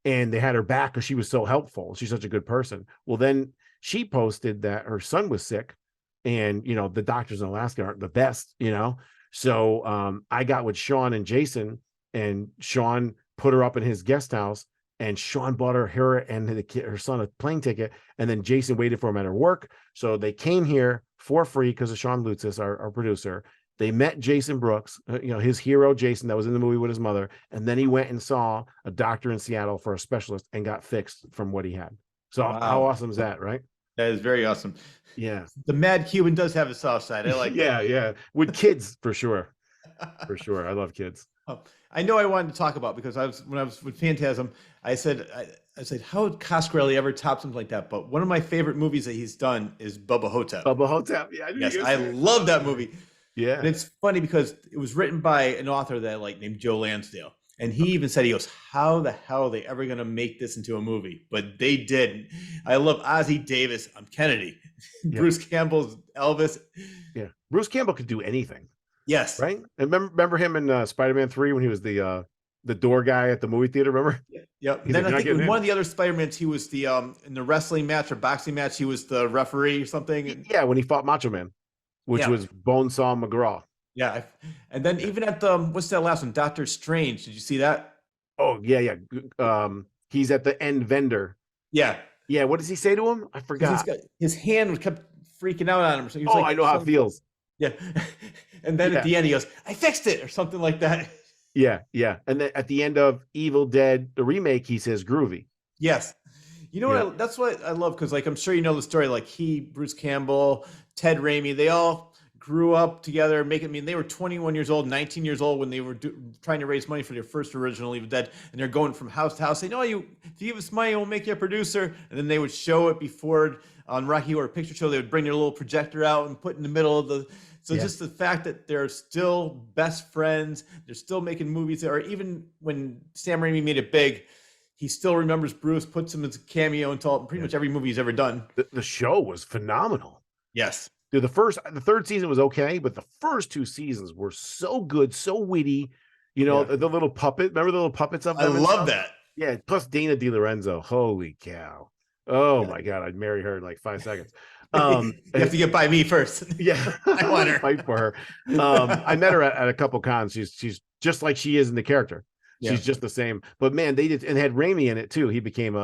and they had her back because she was so helpful. She's such a good person. Well, then she posted that her son was sick, and the doctors in Alaska aren't the best, so I got with Sean and Jason, and Sean put her up in his guest house, and Sean bought her and her son a plane ticket, and then Jason waited for him at her work. So they came here for free because of Sean Lutzis, our producer. They met Jason Brooks, his hero, Jason, that was in the movie with his mother. And then he went and saw a doctor in Seattle for a specialist and got fixed from what he had. So how awesome is that, right? That is very awesome. Yeah. The Mad Cuban does have a soft side. I like that. Yeah. With kids, for sure. For sure. I love kids. I know I wanted to talk about, because when I was with Phantasm, I said, how would Coscarelli ever top something like that? But one of my favorite movies that he's done is Bubba Hotep. Bubba Hotep. Yeah. Yes, I love that movie. Yeah. And it's funny because it was written by an author that I like named Joe Lansdale. And he even said, he goes, how the hell are they ever going to make this into a movie? But they did. I love Ozzie Davis. I'm Kennedy. Bruce Campbell's Elvis. Yeah. Bruce Campbell could do anything. Yes. Right. And remember him in Spider-Man 3 when he was the door guy at the movie theater, remember? Yep. And then I think in one of the other Spider-Mans, he was the in the wrestling match or boxing match, he was the referee or something. Yeah, when he fought Macho Man, which was Bonesaw McGraw. Yeah. And then even at what's that last one? Doctor Strange. Did you see that? Oh, yeah. He's at the end vendor. Yeah. Yeah. What does he say to him? I forgot. His hand kept freaking out on him. So he was I know how it feels. Yeah. And then at the end, he goes, I fixed it, or something like that. Yeah. And then at the end of Evil Dead, the remake, he says groovy. Yes. You know what? That's what I love, because I'm sure you know the story. Like Bruce Campbell, Ted Raimi, they all grew up together, they were 21 years old, 19 years old when they were trying to raise money for their first original Evil Dead, and they're going from house to house saying, if you give us money, we'll make you a producer. And then they would show it before on Rocky Horror Picture Show. They would bring their little projector out and put in the middle of just the fact that they're still best friends, they're still making movies, or even when Sam Raimi made it big, he still remembers Bruce, puts him as a cameo until pretty much every movie he's ever done. The show was phenomenal. Yes. Dude, the third season was okay, but the first two seasons were so good, so witty. The little puppet. Remember the little puppets of them? I love that. Yeah. Plus Dana DiLorenzo. Holy cow. Oh my God. I'd marry her in like 5 seconds. You have to get by me first. Yeah. I want her. Fight for her. I met her at a couple cons. She's just like she is in the character. She's just the same. But man, they did, and had Raimi in it too. He became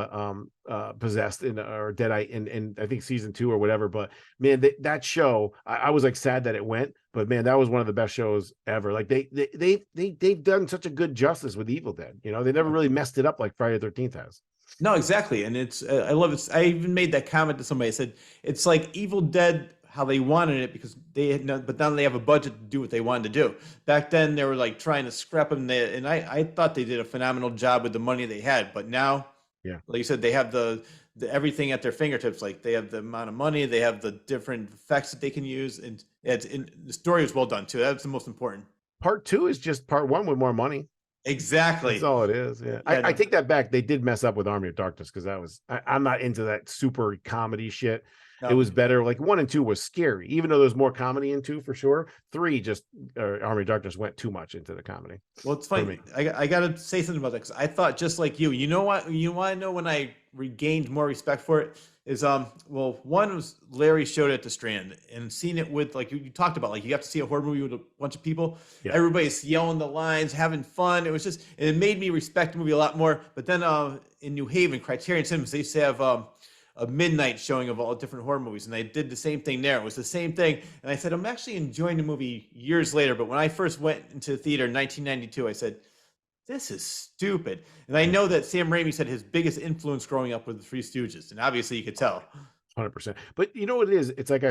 possessed or Deadite in I think season 2 or whatever. But man, that show, I was like sad that it went. But man, that was one of the best shows ever. Like they've done such a good justice with Evil Dead. They never really messed it up like Friday the 13th has. No, exactly. And it's I love it. I even made that comment to somebody. I said it's like Evil Dead how they wanted it because they had no, but now they have a budget to do what they wanted to do. Back then they were like trying to scrap them there, and I thought they did a phenomenal job with the money they had. But now, Yeah. like you said, they have the everything at their fingertips. Like they have the amount of money, they have the different effects that they can use, and the story is well done too. That's the most important. Part two is just part one with more money. That's Exactly. all it is. Yeah. Yeah. I No. take that back. They did mess up with Army of Darkness because I'm not into that super comedy shit. It No. was better. Like 1 and 2 was scary, even though there's more comedy in 2 for sure. 3 just Army of Darkness went too much into the comedy Well, it's for funny. me. I got to say something about that because I thought just like you. You know what? You want to know when I regained more respect for it is well, one was Larry showed it at the Strand and seeing it with like you talked about like you got to see a horror movie with a bunch of people. Yeah. Everybody's yelling the lines, having fun. It was just it made me respect the movie a lot more. But then in New Haven, Criterion Cinemas, they used to have a midnight showing of all different horror movies, and they did the same thing there. It was the same thing, and I said, I'm actually enjoying the movie years later. But when I first went into the theater in 1992, I said, this is stupid. And I Yeah. know that Sam Raimi said his biggest influence growing up was the Three Stooges, and obviously you could tell. 100%. But you know what it is? It's like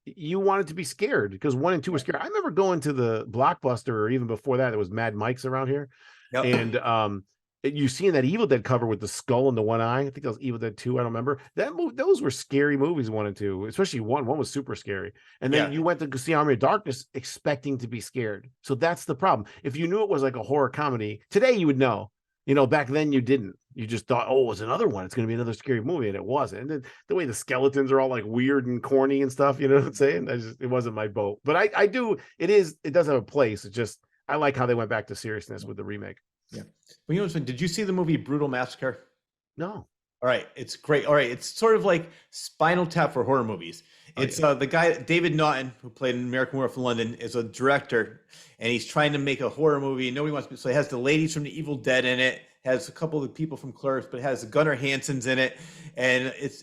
you wanted to be scared because 1 and 2 were scary. I remember going to the Blockbuster, or even before that, there was Mad Mike's around here. Yep. And you seeing that Evil Dead cover with the skull and the one eye. I think that was Evil Dead 2. I don't remember. Those were scary movies, 1 and 2, especially one. One was super scary. And then Yeah. you went to go see Army of Darkness expecting to be scared. So that's the problem. If you knew it was like a horror comedy, today you would know. Back then you didn't. You just thought, oh, it's another one. It's going to be another scary movie, and it wasn't. And then the way the skeletons are all like weird and corny and stuff, you know what I'm saying? It wasn't my boat. But I do. It does have a place. It's just I like how they went back to seriousness with the remake. Yeah. But you know, did you see the movie Brutal Massacre? No. All right, it's great. All right, it's sort of like Spinal Tap for horror movies. Oh, It's yeah. the guy David Naughton who played in American Werewolf in London is a director, and he's trying to make a horror movie. And nobody wants to. So it has the ladies from the Evil Dead in it, has a couple of the people from Clerks, but it has Gunnar Hansen's in it, and it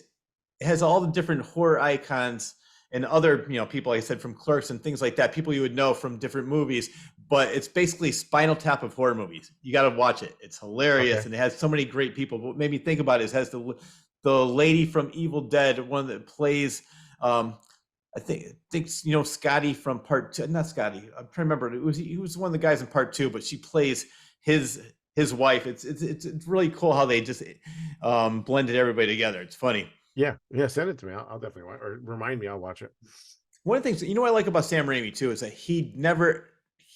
has all the different horror icons and other people like I said from Clerks and things like that, people you would know from different movies. But it's basically Spinal Tap of horror movies. You got to watch it. It's hilarious, Okay. and it has so many great people. But what made me think about it is it has the lady from Evil Dead, one that plays. I think Scotty from Part Two. Not Scotty. I'm trying to remember. He was one of the guys in Part Two, but she plays his wife. It's really cool how they just blended everybody together. It's funny. Yeah. Send it to me. I'll definitely watch, or remind me. I'll watch it. One of the things what I like about Sam Raimi too is that he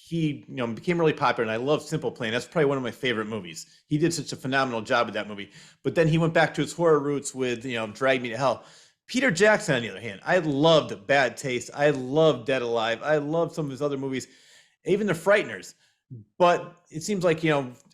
became really popular, and I love Simple Plan. That's probably one of my favorite movies. He did such a phenomenal job with that movie. But then he went back to his horror roots with Drag Me to Hell. Peter Jackson, on the other hand, I loved Bad Taste. I loved Dead Alive. I loved some of his other movies, even The Frighteners. But it seems like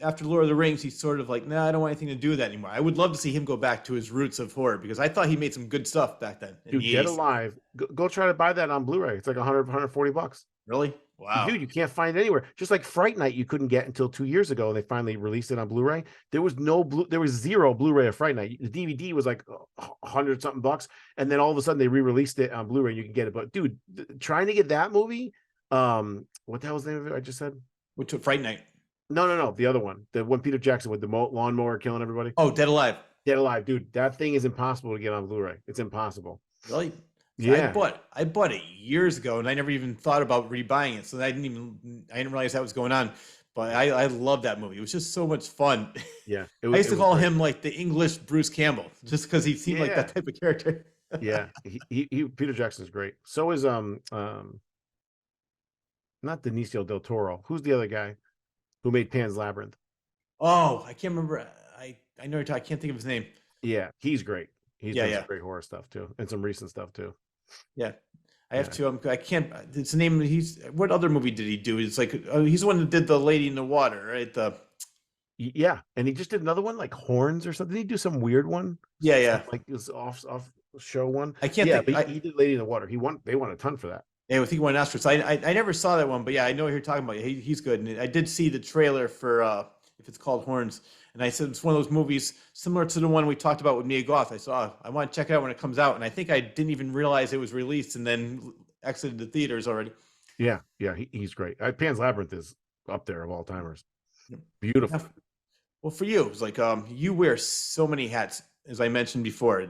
after Lord of the Rings, he's sort of like, nah, I don't want anything to do with that anymore. I would love to see him go back to his roots of horror because I thought he made some good stuff back then in Dude, the Dead 80s. Alive. Go try to buy that on Blu-ray. It's like 140 bucks. Really? Wow. Dude, you can't find it anywhere. Just like Fright Night, you couldn't get until 2 years ago. They finally released it on Blu-ray. There was zero Blu-ray of Fright Night. The DVD was like 100 something bucks, and then all of a sudden they re-released it on Blu-ray. You can get it, but dude, trying to get that movie, what the hell was the name of it? I just said. Which Fright Night? No, the other one, the one Peter Jackson with the lawnmower killing everybody. Oh, Dead Alive. Dead Alive, dude. That thing is impossible to get on Blu-ray. It's impossible. Really? Yeah. I bought it years ago, and I never even thought about rebuying it. So I didn't realize that was going on. But I love that movie. It was just so much fun. Yeah. I used to call him like the English Bruce Campbell, just because he seemed like that type of character. Yeah. He Peter Jackson's great. So is not Benicio del Toro. Who's the other guy who made Pan's Labyrinth? Oh, I can't remember. I know you're talking. I can't think of his name. Yeah, he's great. He's done Yeah. some great horror stuff too, and some recent stuff too. Yeah. I have to. I can't. It's the name. What other movie did he do? It's like he's the one that did the Lady in the Water, right? Yeah, and he just did another one like Horns or something. Did he do some weird one? Yeah. Like this off show one. I can't Yeah, think. but he did Lady in the Water. They won a ton for that. Yeah, I think he won Oscars. I never saw that one, but yeah, I know what you're talking about. He's good, and I did see the trailer for if it's called Horns, and I said it's one of those movies similar to the one we talked about with Mia Goth. I saw. I want to check it out when it comes out, and I think I didn't even realize it was released, and then exited the theaters already. Yeah, he's great. Pan's Labyrinth is up there of all timers. Beautiful. Well, for you, it's like you wear so many hats, as I mentioned before: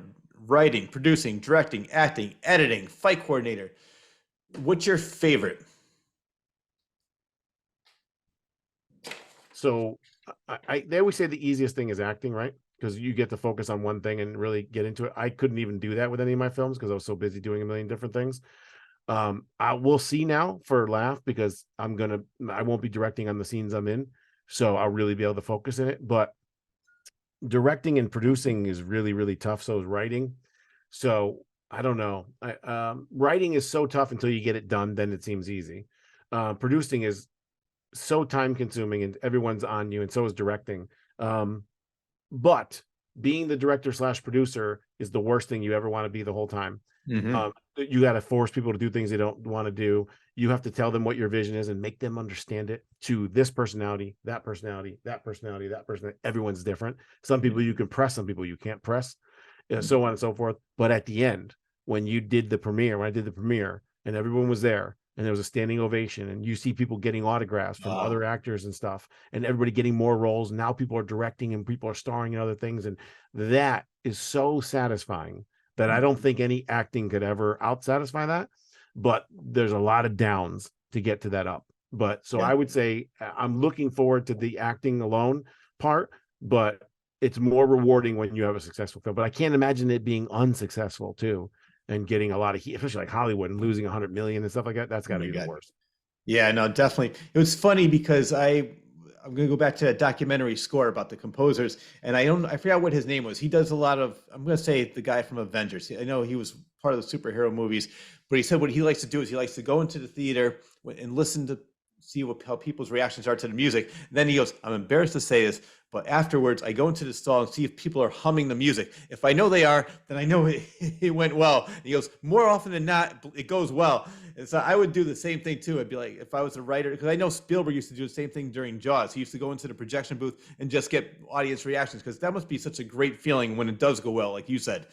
writing, producing, directing, acting, editing, fight coordinator. What's your favorite? So they always say the easiest thing is acting, right? Because you get to focus on one thing and really get into it. I couldn't even do that with any of my films because I was so busy doing a million different things. I will see now for Laugh because I won't be directing on the scenes I'm in, so I'll really be able to focus in it. But directing and producing is really, really tough. So is writing. So I don't know. Writing is so tough until you get it done, then it seems easy. Producing is so time consuming and everyone's on you, and so is directing. Um, but being the director slash producer is the worst thing you ever want to be the whole time. Mm-hmm. You got to force people to do things they don't want to do. You have to tell them what your vision is and make them understand it to this personality, that personality, that personality, that person. Everyone's different. Some people you can press, some people you can't press, so on and so forth. But at the end, when I did the premiere and everyone was there and there was a standing ovation and you see people getting autographs from Oh, other actors and stuff and everybody getting more roles. Now people are directing and people are starring in other things. And that is so satisfying that I don't think any acting could ever out satisfy that. But there's a lot of downs to get to that up. But so yeah. I would say I'm looking forward to the acting alone part, but it's more rewarding when you have a successful film. But I can't imagine it being unsuccessful too and getting a lot of heat, especially like Hollywood and losing 100 million and stuff like that. That's Oh got to my be the God. worst. Yeah, no, definitely. It was funny because I'm gonna go back to that documentary score about the composers, and I forgot what his name was. He does a lot of, I'm gonna say the guy from Avengers. I know he was part of the superhero movies, but he said what he likes to do is he likes to go into the theater and listen to see how people's reactions are to the music. And then he goes, I'm embarrassed to say this, but afterwards I go into the stall and see if people are humming the music. If I know they are, then I know it went well. And he goes, more often than not, it goes well. And so I would do the same thing too. I'd be like, if I was a writer, because I know Spielberg used to do the same thing during Jaws. He used to go into the projection booth and just get audience reactions because that must be such a great feeling when it does go well, like you said.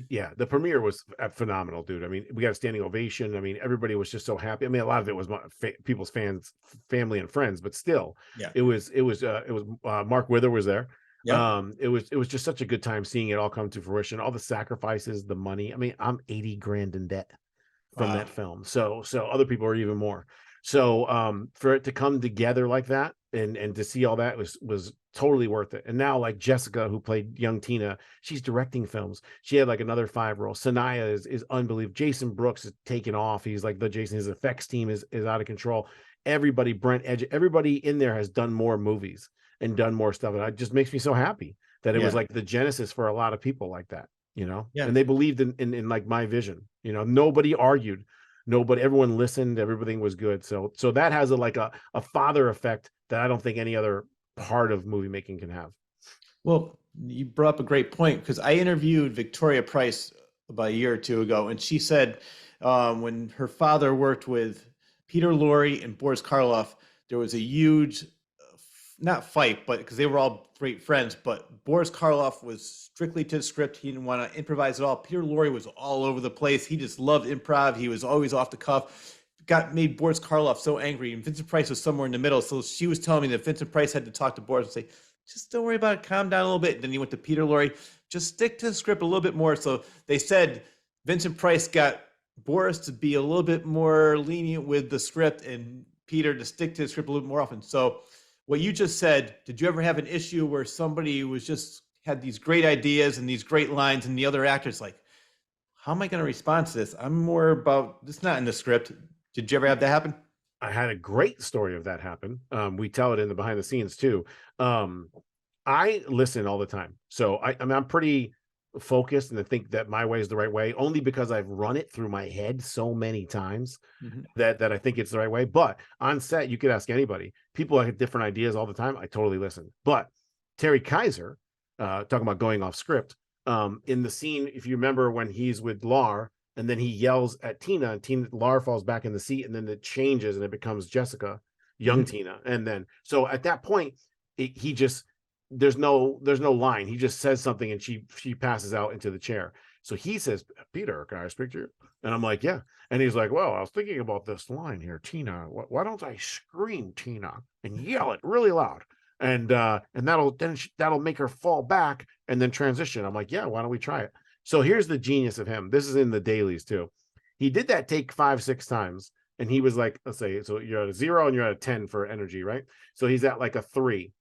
Yeah, the premiere was phenomenal, dude. I mean, we got a standing ovation. I mean, everybody was just so happy. I mean, a lot of it was people's fans, family, and friends, but still, Yeah. it was Mark Wither was there. Yep. It was just such a good time seeing it all come to fruition. All the sacrifices, the money. I mean, I'm 80 grand in debt from Wow. that film. So other people are even more. So for it to come together like that and to see all that was totally worth it. And now like Jessica, who played young Tina, she's directing films. She had like another 5 roles. Sanaya is unbelievable. Jason Brooks is taken off. He's like the Jason, his effects team is out of control. Everybody, Brent Edge, everybody in there has done more movies and done more stuff. And it just makes me so happy that it was Yeah. like the genesis for a lot of people like that, Yeah. and they believed in like my vision. Nobody argued, nobody, everyone listened, everything was good. So that has a father effect that I don't think any other part of movie making can have. Well, you brought up a great point because I interviewed Victoria Price about a year or two ago, and she said when her father worked with Peter Lorre and Boris Karloff, there was a huge, not fight, but because they were all great friends, but Boris Karloff was strictly to the script. He didn't want to improvise at all. Peter Lorre was all over the place. He just loved improv. He was always off the cuff. Got made Boris Karloff so angry, and Vincent Price was somewhere in the middle. So she was telling me that Vincent Price had to talk to Boris and say, just don't worry about it. Calm down a little bit. Then he went to Peter Lorre. Just stick to the script a little bit more. So they said Vincent Price got Boris to be a little bit more lenient with the script and Peter to stick to the script a little more often. So what you just said, did you ever have an issue where somebody was just had these great ideas and these great lines and the other actors like, how am I going to respond to this? I'm more about this not in the script. Did you ever have that happen? I had a great story of that happen. We tell it in the behind the scenes too. um I listen all the time. So I mean, I'm pretty focused and I think that my way is the right way, only because I've run it through my head so many times Mm-hmm. that I think it's the right way. But on set, you could ask anybody. People have different ideas all the time. I totally listen. But Terry Kaiser, talking about going off script, in the scene, if you remember when he's with Lar and then he yells at Tina and Lar falls back in the seat and then it changes and it becomes Jessica, young Mm-hmm. Tina. And then so at that point, he just there's no line. He just says something and she passes out into the chair. So he says, Peter, can I speak to you? And I'm like, yeah. And he's like, well, I was thinking about this line here, Tina. Why don't I scream Tina and yell it really loud? and that'll make her fall back and then transition. I'm like, yeah, why don't we try it? So here's the genius of him. This is in the dailies too. He did that take 5-6 times, and he was like, let's say, so you're at a 0 and you're at a 10 for energy, right? So he's at like a 3,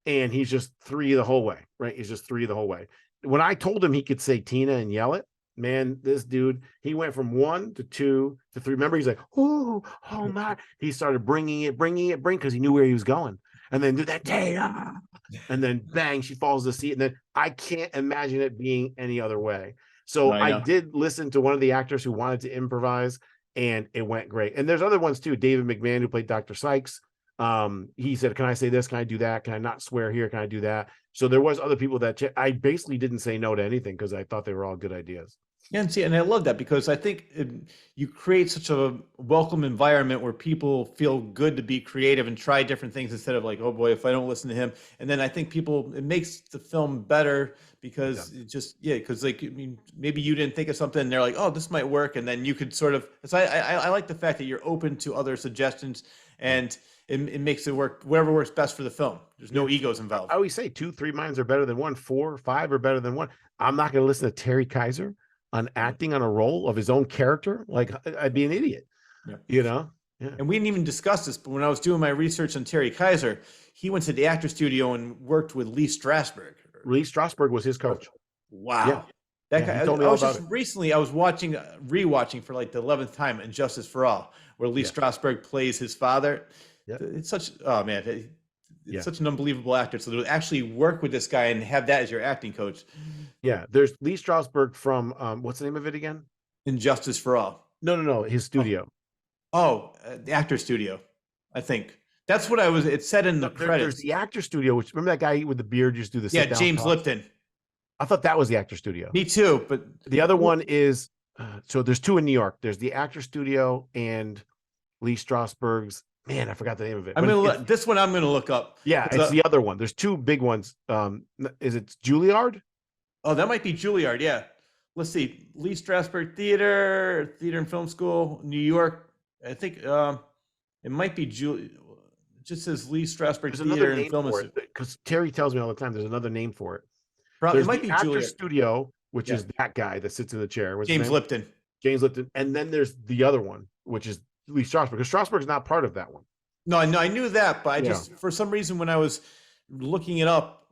and he's just 3 the whole way, right? He's just 3 the whole way. When I told him he could say Tina and yell it, man, this dude, he went from 1 to 2 to 3. Remember, he's like, oh my. He started bringing, because he knew where he was going. And then do that, Tina. And then bang, she falls asleep. And then I can't imagine it being any other way. So I did listen to one of the actors who wanted to improvise, and it went great. And there's other ones too. David McMahon, who played Dr. Sykes. He said, can I say this? Can I do that? Can I not swear here? Can I do that? So there was other people that I basically didn't say no to anything because I thought they were all good ideas. Yeah, and I love that because I think you create such a welcome environment where people feel good to be creative and try different things instead of like, oh boy, if I don't listen to him. And then I think it makes the film better because it just, because like, I mean, maybe you didn't think of something and they're like, oh, this might work. And then you could sort of, so I like the fact that you're open to other suggestions, and it makes it work, whatever works best for the film. There's no egos involved. I always say 2-3 minds are better than 1, 4, 5 are better than 1. I'm not going to listen to Terry Kaiser on acting on a role of his own character. Like, I'd be an idiot, you know? Yeah. And we didn't even discuss this, but when I was doing my research on Terry Kaiser, he went to the actor studio and worked with Lee Strasberg. Lee Strasberg was his coach. Wow. Yeah. That guy, I was just recently, I was rewatching for like the 11th time Injustice for All, where Lee Strasberg plays his father. Yeah. It's such, oh man, it's such an unbelievable actor. So to actually work with this guy and have that as your acting coach. Yeah, there's Lee Strasberg from what's the name of it again? Injustice for All. No, his studio. The actor studio, I think. That's what it said in the credits. There's the actor studio, which, remember that guy with the beard used to do the sit down James talks? Lipton. I thought that was the actor studio. Me too, but the other one is, so there's 2 in New York. There's the actor studio and Lee Strasberg's, man, I forgot the name of it. This one I'm gonna look up. Yeah, it's the other one. There's 2 big ones. Is it Juilliard? Oh, that might be Juilliard. Yeah. Let's see. Lee Strasberg Theater and Film School, New York. I think it might be Juilliard. It just says Lee Strasberg Theater and Film School. Because Terry tells me all the time there's another name for it. Probably it might be actor Juilliard studio, which is that guy that sits in the chair. What's James Lipton. James Lipton. And then there's the other one, which is Lee Strasberg, because Strasberg's not part of that one. No, I knew that, but I just, for some reason, when I was looking it up,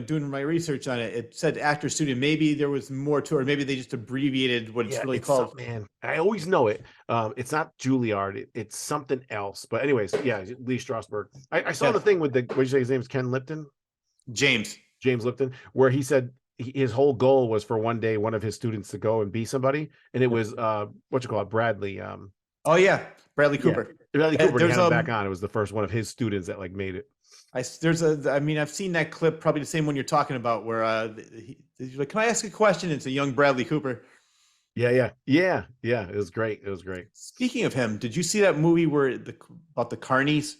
doing my research on it, it said actor studio. Maybe there was more to it, or maybe they just abbreviated what it's really called. Man, I always know it. It's not Juilliard. It's something else. But anyways, Lee Strasberg. I saw the thing with what you say his name's Ken Lipton? James Lipton, where he said his whole goal was for one day one of his students to go and be somebody, and it was Bradley. Bradley Cooper. Bradley Cooper had him back on. It was the first one of his students that like made it. I've seen that clip, probably the same one you're talking about, where he's like, "Can I ask a question?" It's a young Bradley Cooper. Yeah. It was great. Speaking of him, did you see that movie about the Carnies?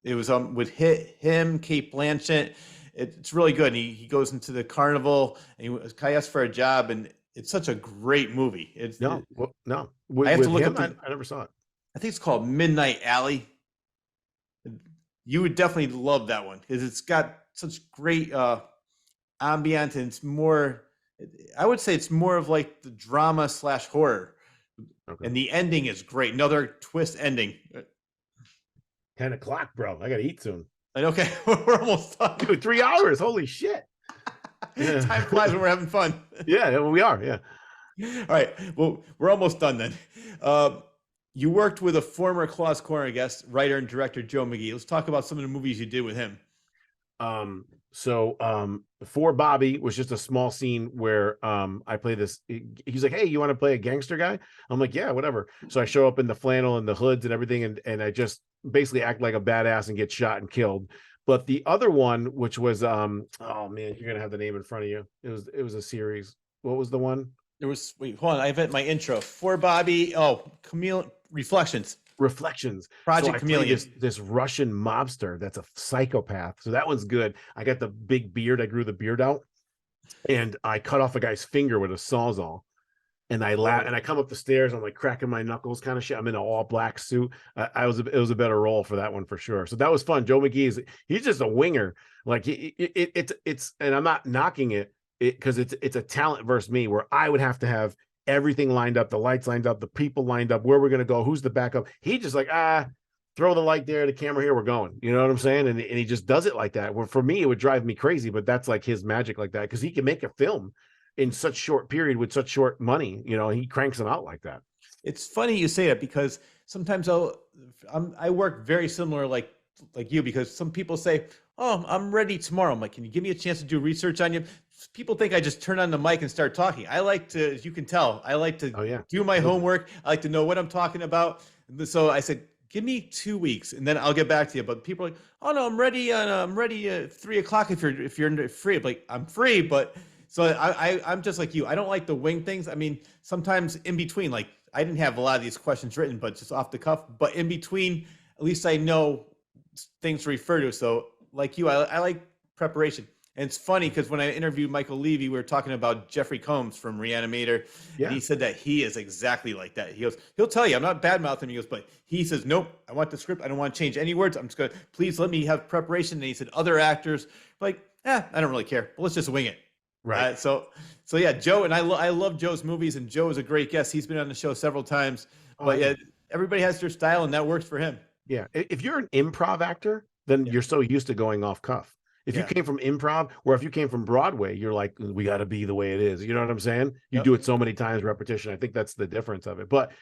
It was with him, Kate Blanchett. It's really good. He goes into the carnival and he asks for a job, and it's such a great movie. No. I have to look up. I never saw it. I think it's called Midnight Alley. You would definitely love that one because it's got such great ambiance, and it's more. I would say it's more of like the drama / horror, and the ending is great. Another twist ending. 10 o'clock, bro. I gotta eat soon. Okay, we're almost done. Dude, 3 hours. Holy shit. Time flies when we're having fun. Yeah, we are. Yeah. All right. Well, we're almost done then. You worked with a former Claus Corner guest, writer and director Joe McGee. Let's talk about some of the movies you did with him. For Bobby was just a small scene where I play this. He's like, "Hey, you want to play a gangster guy?" I'm like, "Yeah, whatever." So I show up in the flannel and the hoods and everything, and I just basically act like a badass and get shot and killed. But the other one, which was oh man, you're gonna have the name in front of you. It was a series. What was the one? Hold on, I have it in my intro. For Bobby, Reflections. Project Chameleon. This Russian mobster that's a psychopath. So that one's good. I got the big beard. I grew the beard out, and I cut off a guy's finger with a sawzall. and I laugh and I come up the stairs. I'm like cracking my knuckles, kind of shit. I'm in an all black suit. It was a better role for that one for sure. So that was fun. Joe McGee he's just a winger. Like it's and I'm not knocking it because it's a talent versus me where I would have to have everything lined up, the lights lined up, the people lined up, where we're gonna go, who's the backup. He just like throw the light there, the camera here, we're going. You know what I'm saying? And he just does it like that. Where for me, it would drive me crazy, but that's like his magic like that because he can make a film in such short period with such short money. You know, he cranks them out like that. It's funny you say that because sometimes I work very similar like you because some people say, "Oh, I'm ready tomorrow." I'm like, "Can you give me a chance to do research on you?" People think I just turn on the mic and start talking. I like to, as you can tell, I like to do my homework. I like to know what I'm talking about. So I said, "Give me 2 weeks, and then I'll get back to you." But people are like, "Oh no, I'm ready. I'm ready at 3 o'clock if you're free." I'm like, I'm free, but so I'm just like you. I don't like to wing things. I mean, sometimes in between, like I didn't have a lot of these questions written, but just off the cuff. But in between, at least I know things to refer to. So like you, I like preparation. And it's funny because when I interviewed Michael Levy, we were talking about Jeffrey Combs from Reanimator, and he said that he is exactly like that. He goes, he'll tell you, I'm not bad mouthing him. He goes, but he says, nope, I want the script. I don't want to change any words. I'm just going to, please let me have preparation. And he said, other actors, like, I don't really care. But let's just wing it. Right. So yeah, Joe, and I love Joe's movies, and Joe is a great guest. He's been on the show several times, but yeah, everybody has their style, and that works for him. Yeah. If you're an improv actor, then you're so used to going off cuff. If you came from improv, or if you came from Broadway, you're like, we got to be the way it is. You know what I'm saying? You do it so many times, repetition. I think that's the difference of it. But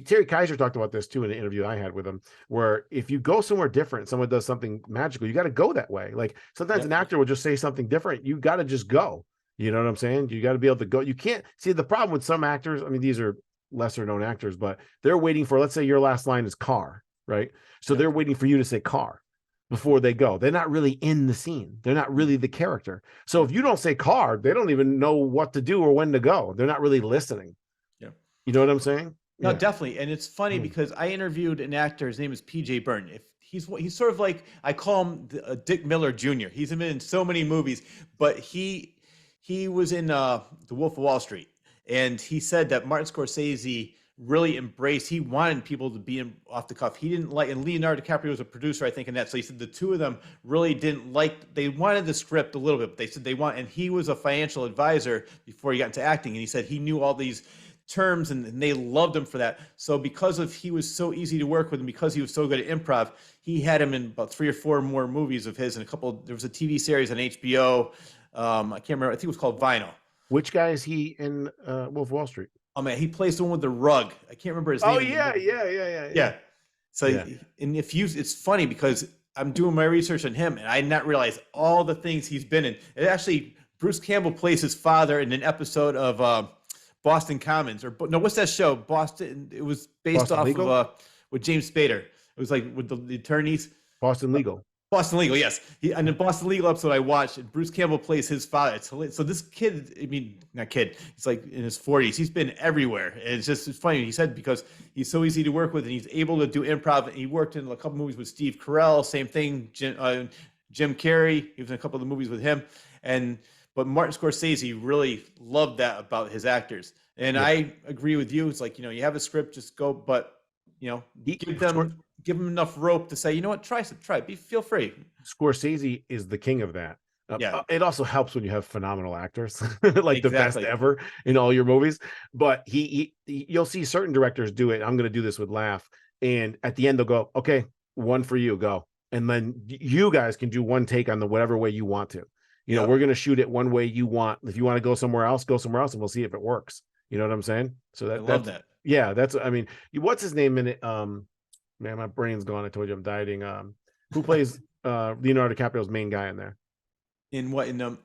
Terry Kaiser talked about this too in an interview I had with him, where if you go somewhere different, someone does something magical, you got to go that way. Like sometimes an actor will just say something different. You got to just go. You know what I'm saying? You got to be able to go. You can't see the problem with some actors. I mean, these are lesser known actors, but they're waiting for, let's say your last line is car, right? So they're waiting for you to say car before they go. They're not really in the scene. They're not really the character. So if you don't say car, they don't even know what to do or when to go. They're not really listening. Yeah. You know what I'm saying? No, definitely. And it's funny because I interviewed an actor. His name is PJ Byrne. If he's sort of like, I call him Dick Miller Jr. He's been in so many movies, but he was in The Wolf of Wall Street. And he said that Martin Scorsese really embraced, he wanted people to be off the cuff. He didn't like, and Leonardo DiCaprio was a producer, I think, in that. So he said the two of them really didn't like, they wanted the script a little bit, but they said and he was a financial advisor before he got into acting. And he said he knew all these terms and they loved him for that. So because he was so easy to work with and because he was so good at improv, he had him in about 3 or 4 more movies of his and there was a TV series on HBO. I can't remember. I think it was called Vinyl. Which guy is he in Wolf of Wall Street? Oh man, he plays the one with the rug. I can't remember his name. Oh yeah. So and it's funny because I'm doing my research on him and I did not realize all the things he's been in. It actually, Bruce Campbell plays his father in an episode of Boston Commons, what's that show? Boston. It was based Boston off Legal? of with James Spader. It was like with the attorneys. Boston Legal. Boston Legal, yes. And the Boston Legal episode I watched, Bruce Campbell plays his father. It's hilarious. So this kid, I mean, not kid, he's like in his 40s. He's been everywhere. And it's funny. He said because he's so easy to work with and he's able to do improv. And he worked in a couple movies with Steve Carell, same thing. Jim Carrey, he was in a couple of the movies with him. But Martin Scorsese really loved that about his actors. And I agree with you. It's like, you have a script, just go, but give them enough rope to say, you know what, try it. Feel free. Scorsese is the king of that. It also helps when you have phenomenal actors, like the best ever in all your movies. But you'll see certain directors do it. I'm going to do this with Laugh. And at the end, they'll go, okay, one for you, go. And then you guys can do one take on the whatever way you want to. We're going to shoot it one way you want. If you want to go somewhere else, and we'll see if it works. You know what I'm saying? So I love that. Yeah, I mean, what's his name in it? Man, my brain's gone. I told you I'm dieting. Who plays Leonardo DiCaprio's main guy in there? In what? Jonah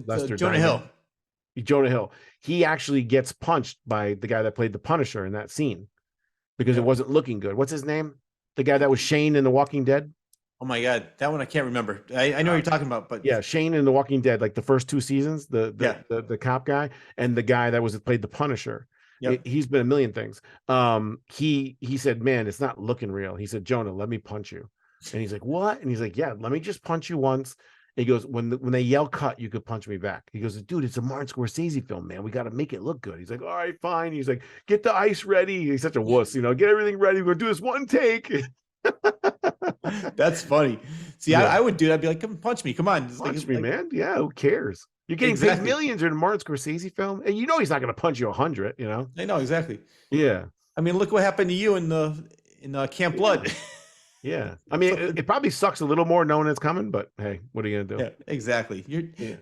Diamond. Hill. Jonah Hill. He actually gets punched by the guy that played the Punisher in that scene because it wasn't looking good. What's his name? The guy that was Shane in The Walking Dead. Oh my God, that one I can't remember. I know what you're talking about, but Shane in The Walking Dead, like the first 2 seasons, the cop guy and the guy that played the Punisher. He's been a million things. He said, man, it's not looking real. He said, Jonah, let me punch you. And he's like, what? And he's like, yeah, let me just punch you once. He goes, when they yell cut, you could punch me back. He goes, dude, it's a Martin Scorsese film, man. We got to make it look good. He's like, all right, fine. He's like, get the ice ready. He's such a wuss, you know, get everything ready. We're going to do this one take. That's funny. See, Yeah. I would do that. I'd be like, come punch me. Come on. Punch me, man. Yeah, who cares? You're getting paid millions in a Martin Scorsese film, and you know he's not going to punch you 100, you know? I know, exactly. Yeah. I mean, look what happened to you in Camp Blood. Yeah. I mean, it probably sucks a little more knowing it's coming, but hey, what are you going to do? Yeah, exactly.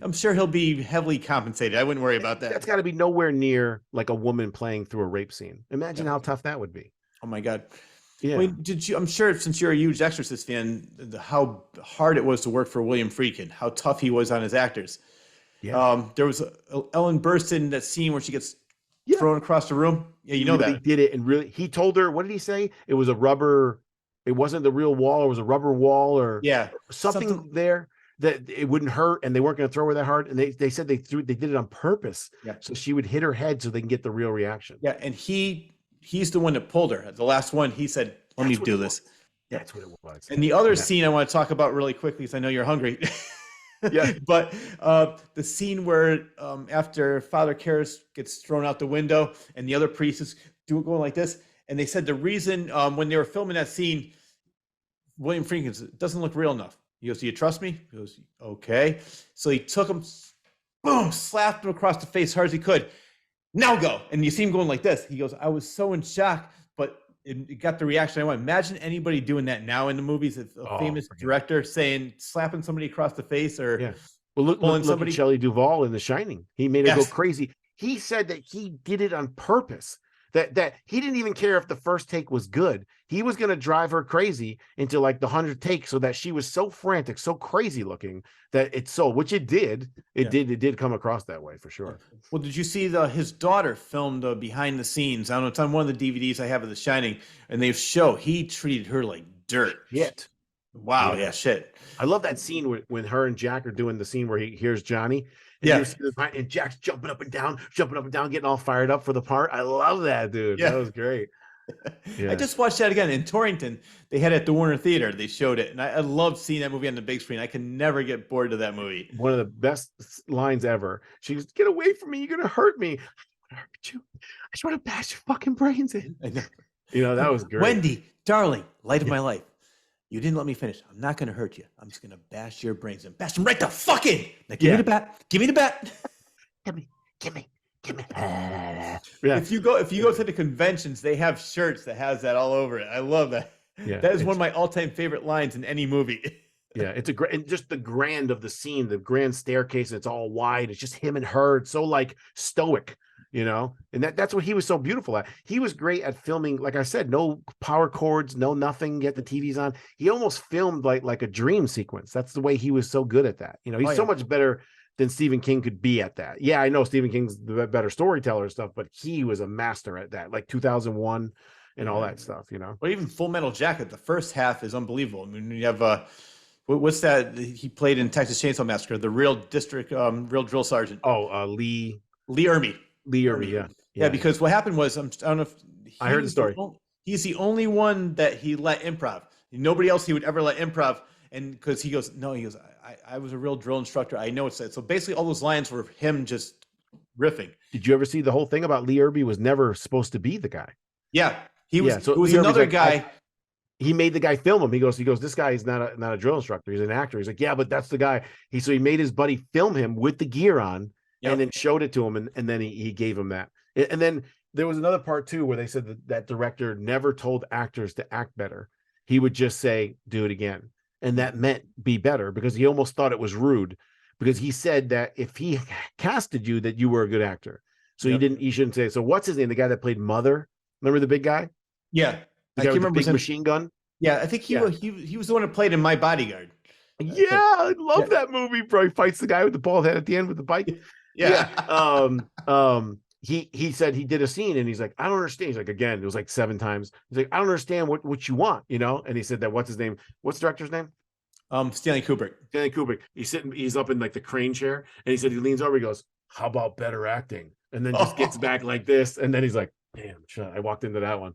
I'm sure he'll be heavily compensated. I wouldn't worry about that. That's got to be nowhere near like a woman playing through a rape scene. Imagine how tough that would be. Oh my God. Yeah. Wait, I'm sure since you're a huge Exorcist fan, how hard it was to work for William Friedkin, how tough he was on his actors. Yeah. There was Ellen Burstyn in that scene where she gets thrown across the room. Yeah, you know that. He did it, and really, he told her, what did he say? It was a rubber, it wasn't the real wall, it was a rubber wall or something there that it wouldn't hurt, and they weren't going to throw her that hard. And they said they did it on purpose. Yeah. So she would hit her head so they can get the real reaction. Yeah, and he's the one that pulled her. The last one, he said, let me do this. That's what it was. And the other scene I want to talk about really quickly, because I know you're hungry. Yeah. But the scene where after Father Karras gets thrown out the window and the other priest is going like this, and they said the reason when they were filming that scene, William Friedkin says, it doesn't look real enough. He goes, do you trust me? He goes, okay. So he took him, boom, slapped him across the face as hard as he could. Now go. And you see him going like this. He goes, I was so in shock, but it got the reaction I want. Imagine anybody doing that now in the movies. If a famous director slapping somebody across the face or well, look at Shelley Duvall in The Shining. He made it go crazy. He said that he did it on purpose. That he didn't even care if the first take was good. He was going to drive her crazy into like the 100th take so that she was so frantic, so crazy looking that which it did. It did come across that way for sure. Well, did you see his daughter filmed behind the scenes? I don't know. It's on one of the DVDs I have of The Shining, and he treated her like dirt. Shit. Wow. Yeah. Shit. I love that scene when her and Jack are doing the scene where he hears Johnny. And Jack's jumping up and down, getting all fired up for the part. I love that, dude. That was great. I just watched that again in Torrington. They had it at the Warner Theater. They showed it, and I loved seeing that movie on the big screen. I can never get bored of that movie. One of the best lines ever. She goes, "Get away from me! You're gonna hurt me. I want to hurt you. I just want to bash your fucking brains in." I know. You know, that was great. Wendy, darling, light of my life. You didn't let me finish. I'm not going to hurt you. I'm just going to bash your brains in. Bash them right the fuck in. Now give me the bat. Give me the bat. Give me. Yeah. If you go to the conventions, they have shirts that has that all over it. I love that. Yeah, that is one of my all-time favorite lines in any movie. Yeah, it's a great, and just the grand of the scene, the grand staircase, it's all wide. It's just him and her. It's so like stoic, you know, and that's what he was so beautiful at. He was great at filming, like I said, no power cords, no nothing, get the TVs on. He almost filmed like a dream sequence. That's the way he was so good at that. You know, he's so much better than Stephen King could be at that. Yeah, I know Stephen King's the better storyteller and stuff, but he was a master at that, like 2001 and all that stuff, you know. Well, even Full Metal Jacket, the first half is unbelievable. I mean, you have what's that he played in Texas Chainsaw Massacre, the real drill sergeant. Lee Ermey. Lee Ermey, yeah. Because what happened was, I don't know if I heard the story. He's the only one that he let improv. Nobody else he would ever let improv. And because he goes, I was a real drill instructor. I know it's that. So basically all those lines were him just riffing. Did you ever see the whole thing about Lee Ermey was never supposed to be the guy? Yeah. He was, so it was another guy. He made the guy film him. He goes, this guy is not a drill instructor. He's an actor. He's like, yeah, but that's the guy. So he made his buddy film him with the gear on and then showed it to him. And then he gave him that. And then there was another part too, where they said that director never told actors to act better. He would just say, do it again. And that meant be better, because he almost thought it was rude, because he said that if he casted you, that you were a good actor. So he shouldn't say, so what's his name? The guy that played Mother. Remember the big guy? Yeah. I can't remember the big machine gun. Yeah. I think he was the one that played in My Bodyguard. Yeah. I love that movie, bro. He fights the guy with the bald head at the end with the bike. Yeah. He said he did a scene and he's like, I don't understand. He's like, again, it was like 7 times. He's like, I don't understand what you want, you know? And he said that, what's his name? What's the director's name? Stanley Kubrick. Stanley Kubrick. He's up in like the crane chair, and he said, he leans over, he goes, how about better acting? And then just gets back like this. And then he's like, damn, I walked into that one.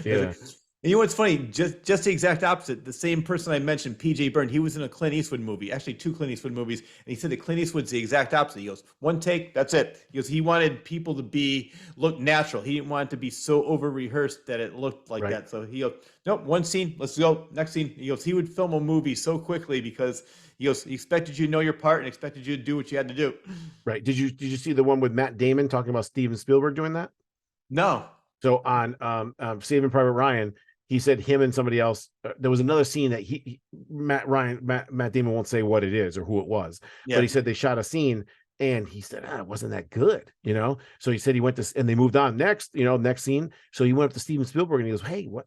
Yeah. And you know what's funny? Just the exact opposite. The same person I mentioned, PJ Byrne, he was in a Clint Eastwood movie, actually two Clint Eastwood movies, and he said that Clint Eastwood's the exact opposite. He goes, one take, that's it. He goes, he wanted people to look natural. He didn't want it to be so over rehearsed that it looked like Right. that. So he goes, nope, one scene, let's go, next scene. He goes, he would film a movie so quickly because he goes, he expected you to know your part and expected you to do what you had to do. Right. Did you see the one with Matt Damon talking about Steven Spielberg doing that? No. So on Saving Private Ryan, he said him and somebody else. There was another scene that Matt Damon won't say what it is or who it was, but Yeah. he said they shot a scene and he said it wasn't that good, you know. So he said he went to and they moved on next, you know, next scene. So he went up to Steven Spielberg and he goes, "Hey, what?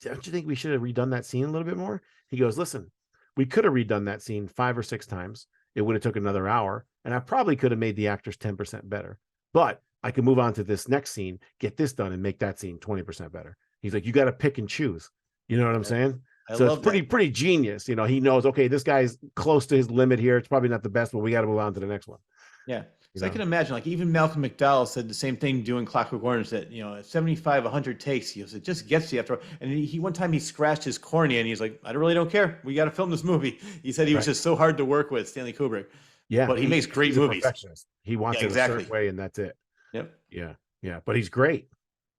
Don't you think we should have redone that scene a little bit more?" He goes, "Listen, we could have redone that scene 5 or 6 times. It would have took another hour, and I probably could have made the actors 10% better, but." I can move on to this next scene, get this done, and make that scene 20% better. He's like, you got to pick and choose. You know what I'm saying? I So it's love that. pretty genius. You know, he knows, okay, this guy's close to his limit here. It's probably not the best, but we got to move on to the next one. Yeah. You So I know, can imagine, like, even Malcolm McDowell said the same thing doing Clockwork Orange, that, you know, at 75, 100 takes, he goes, it just gets you after. And one time he scratched his cornea and he's like, I really don't care. We got to film this movie. He said he was right. just so hard to work with, Stanley Kubrick, Yeah. but he makes great He's a movies. perfectionist. He Yeah, wants it a exactly. certain way, and that's it. Yep. Yeah. Yeah. But he's great.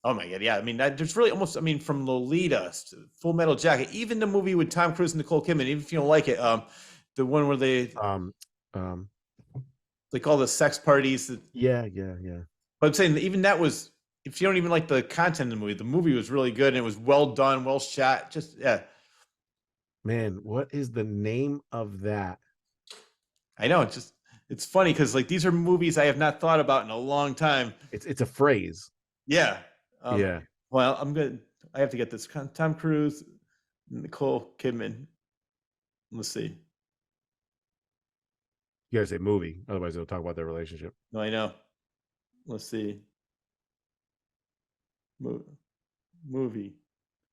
Oh my God. Yeah. I mean, there's really almost, I mean, from Lolita to Full Metal Jacket, even the movie with Tom Cruise and Nicole Kidman, even if you don't like it, the one where they Um, um, like all the sex parties, yeah, yeah, yeah. but I'm saying that even that was, if you don't even like the content of the movie was really good and it was well done, well shot. Just, yeah, Man, what is the name of that? I know. It's funny because like these are movies I have not thought about in a long time. It's a phrase. Yeah. Yeah. Well, I have to get this. Tom Cruise, Nicole Kidman. Let's see. You gotta say movie, otherwise they'll talk about their relationship. No, I know. Let's see. Movie.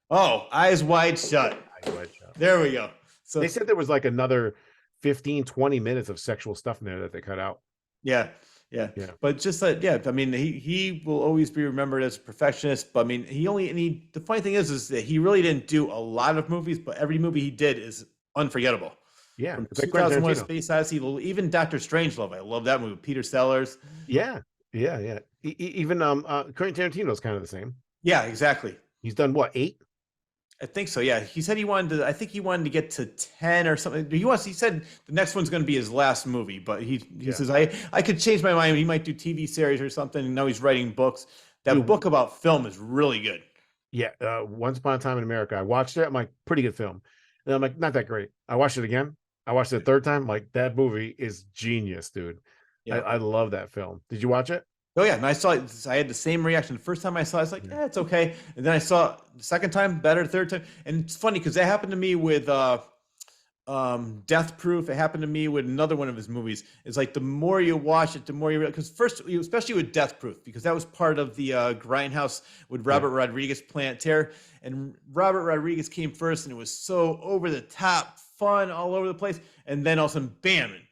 Oh, Eyes Wide Shut. Eyes Wide Shut. There we go. So They said there was like another 15, 20 minutes of sexual stuff in there that they cut out. yeah, yeah, Yeah. but just like, yeah, I mean, he will always be remembered as a perfectionist. But I mean, the funny thing is that he really didn't do a lot of movies, but every movie he did is unforgettable. Yeah. From It's like Quentin 2001: A Tarantino. Space Odyssey, even Doctor Strangelove, I love that movie. Peter Sellers. Yeah. Yeah. Yeah. Even Quentin Tarantino's kind of the same. Yeah, exactly. He's done what, 8? I think so. Yeah, he said he wanted to. I think he wanted to get to 10 or something. He said the next one's going to be his last movie, but he Yeah. says I could change my mind. He might do TV series or something. And now he's writing books. That Dude, book about film is really good. Yeah. Once Upon a Time in America. I watched it. I'm like, pretty good film. And I'm like, not that great. I watched it again. I watched it a third time. Like, that movie is genius, dude. Yeah. I love that film. Did you watch it? Oh yeah, and I saw it. I had the same reaction. The first time I saw it, I was like, it's okay. And then I saw it the second time, better, third time. And it's funny because that happened to me with Death Proof. It happened to me with another one of his movies. It's like the more you watch it, the more you realize. Because first, especially with Death Proof, because that was part of the Grindhouse with Robert Rodriguez Planet Terror, and Robert Rodriguez came first, and it was so over the top, fun, all over the place. And then all of a sudden, bam! And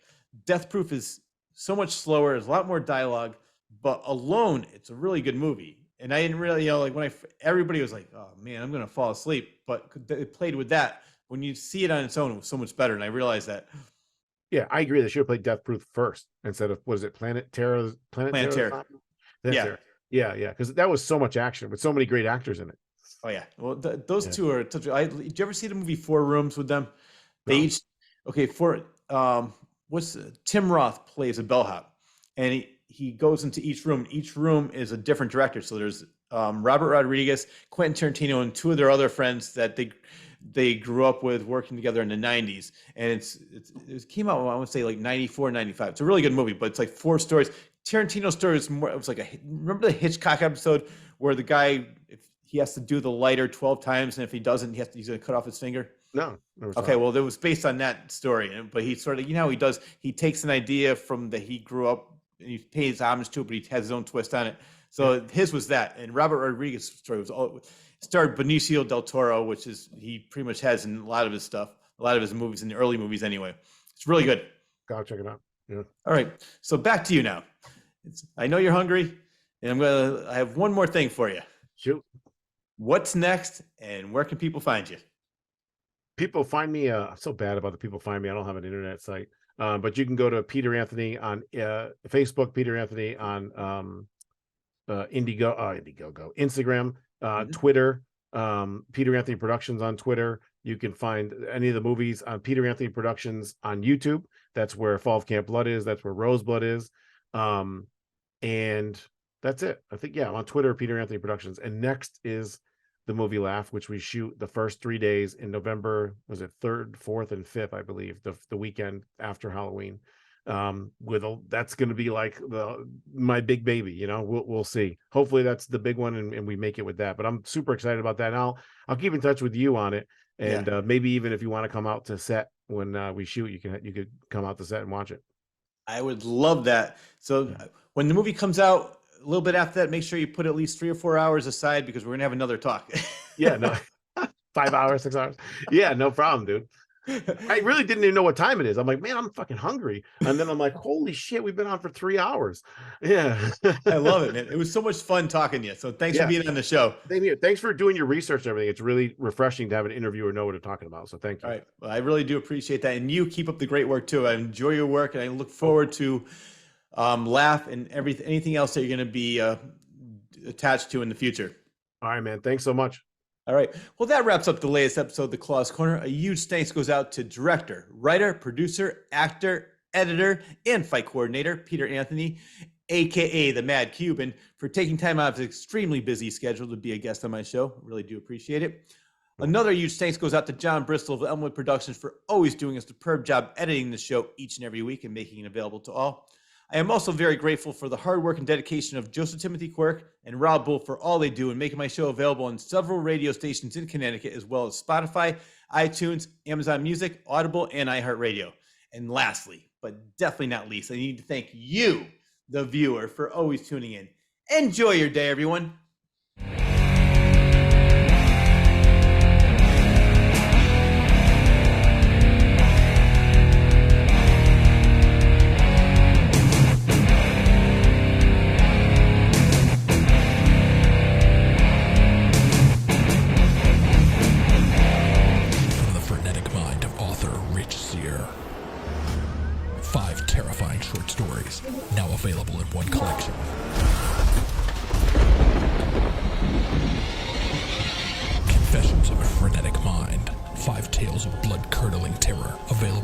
Death Proof is so much slower. There's a lot more dialogue, but alone, it's a really good movie. And I didn't really, like when everybody was like, "Oh man, I'm gonna fall asleep," but it played with that. When you see it on its own, it was so much better, and I realized that. Yeah, I agree. They should have played Death Proof first instead of, was it Planet Terror? Planet Terror. Yeah. Terror. Yeah, because that was so much action with so many great actors in it. Oh yeah. Well, those two are. Did you ever see the movie Four Rooms with them? They No. each Tim Roth plays a bellhop, and he goes into each room. Each room is a different director. So there's Robert Rodriguez, Quentin Tarantino, and two of their other friends that they grew up with working together in the 90s. And it came out, I would say, like 94, 95. It's a really good movie, but it's like 4 stories. Tarantino's story is more, it was like remember the Hitchcock episode where the guy, if he has to do the lighter 12 times, and if he doesn't, he's going to cut off his finger? No. Okay, well, it was based on that story, but he sort of, how he does, he takes an idea from that he grew up, and he pays homage to it, but he has his own twist on it. So his was that, and Robert Rodriguez's story was starred Benicio del Toro, which is he pretty much has in a lot of his stuff, a lot of his movies, in the early movies anyway. It's really good. Gotta check it out. Yeah. All right, so back to you now. I know you're hungry, and I have one more thing for you. Shoot. what's next, and where can people find you? People find me. I'm so bad about the people find me. I don't have an internet site, but you can go to Peter Anthony on Facebook, Peter Anthony on Indiegogo, Instagram, Twitter, Peter Anthony Productions on Twitter. You can find any of the movies on Peter Anthony Productions on YouTube. That's where Fall of Camp Blood is. That's where Roseblood is. And that's it. I think, I'm on Twitter, Peter Anthony Productions. And next is the movie Laugh, which we shoot the first 3 days in November. Was it 3rd, 4th, and 5th, I believe, the weekend after Halloween. That's going to be like my big baby, we'll see. Hopefully that's the big one, and we make it with that. But I'm super excited about that. And I'll keep in touch with you on it. And maybe even if you want to come out to set when we shoot, you could come out to set and watch it. I would love that. So when the movie comes out, a little bit after that, make sure you put at least 3 or 4 hours aside, because we're gonna have another talk. No, 5 hours, 6 hours. Yeah, no problem, dude. I really didn't even know what time it is. I'm like, man, I'm fucking hungry. And then I'm like, holy shit, we've been on for 3 hours. Yeah. I love it, man. It was so much fun talking to you. So thanks for being on the show. Same here. Thanks for doing your research and everything. It's really refreshing to have an interviewer know what they're talking about. So thank you. All right. Well, I really do appreciate that. And you keep up the great work too. I enjoy your work, and I look forward to Laugh and anything else that you're going to be attached to in the future. All right, man. Thanks so much. All right. Well, that wraps up the latest episode of The Claw's Corner. A huge thanks goes out to director, writer, producer, actor, editor, and fight coordinator, Peter Anthony, a.k.a. the Mad Cuban, for taking time out of his extremely busy schedule to be a guest on my show. Really do appreciate it. Another huge thanks goes out to John Bristol of Elmwood Productions for always doing a superb job editing the show each and every week and making it available to all. I am also very grateful for the hard work and dedication of Joseph Timothy Quirk and Rob Bull for all they do in making my show available on several radio stations in Connecticut, as well as Spotify, iTunes, Amazon Music, Audible, and iHeartRadio. And lastly, but definitely not least, I need to thank you, the viewer, for always tuning in. Enjoy your day, everyone. Available in one collection. Confessions of a Frenetic Mind. 5 tales of blood-curdling terror. Available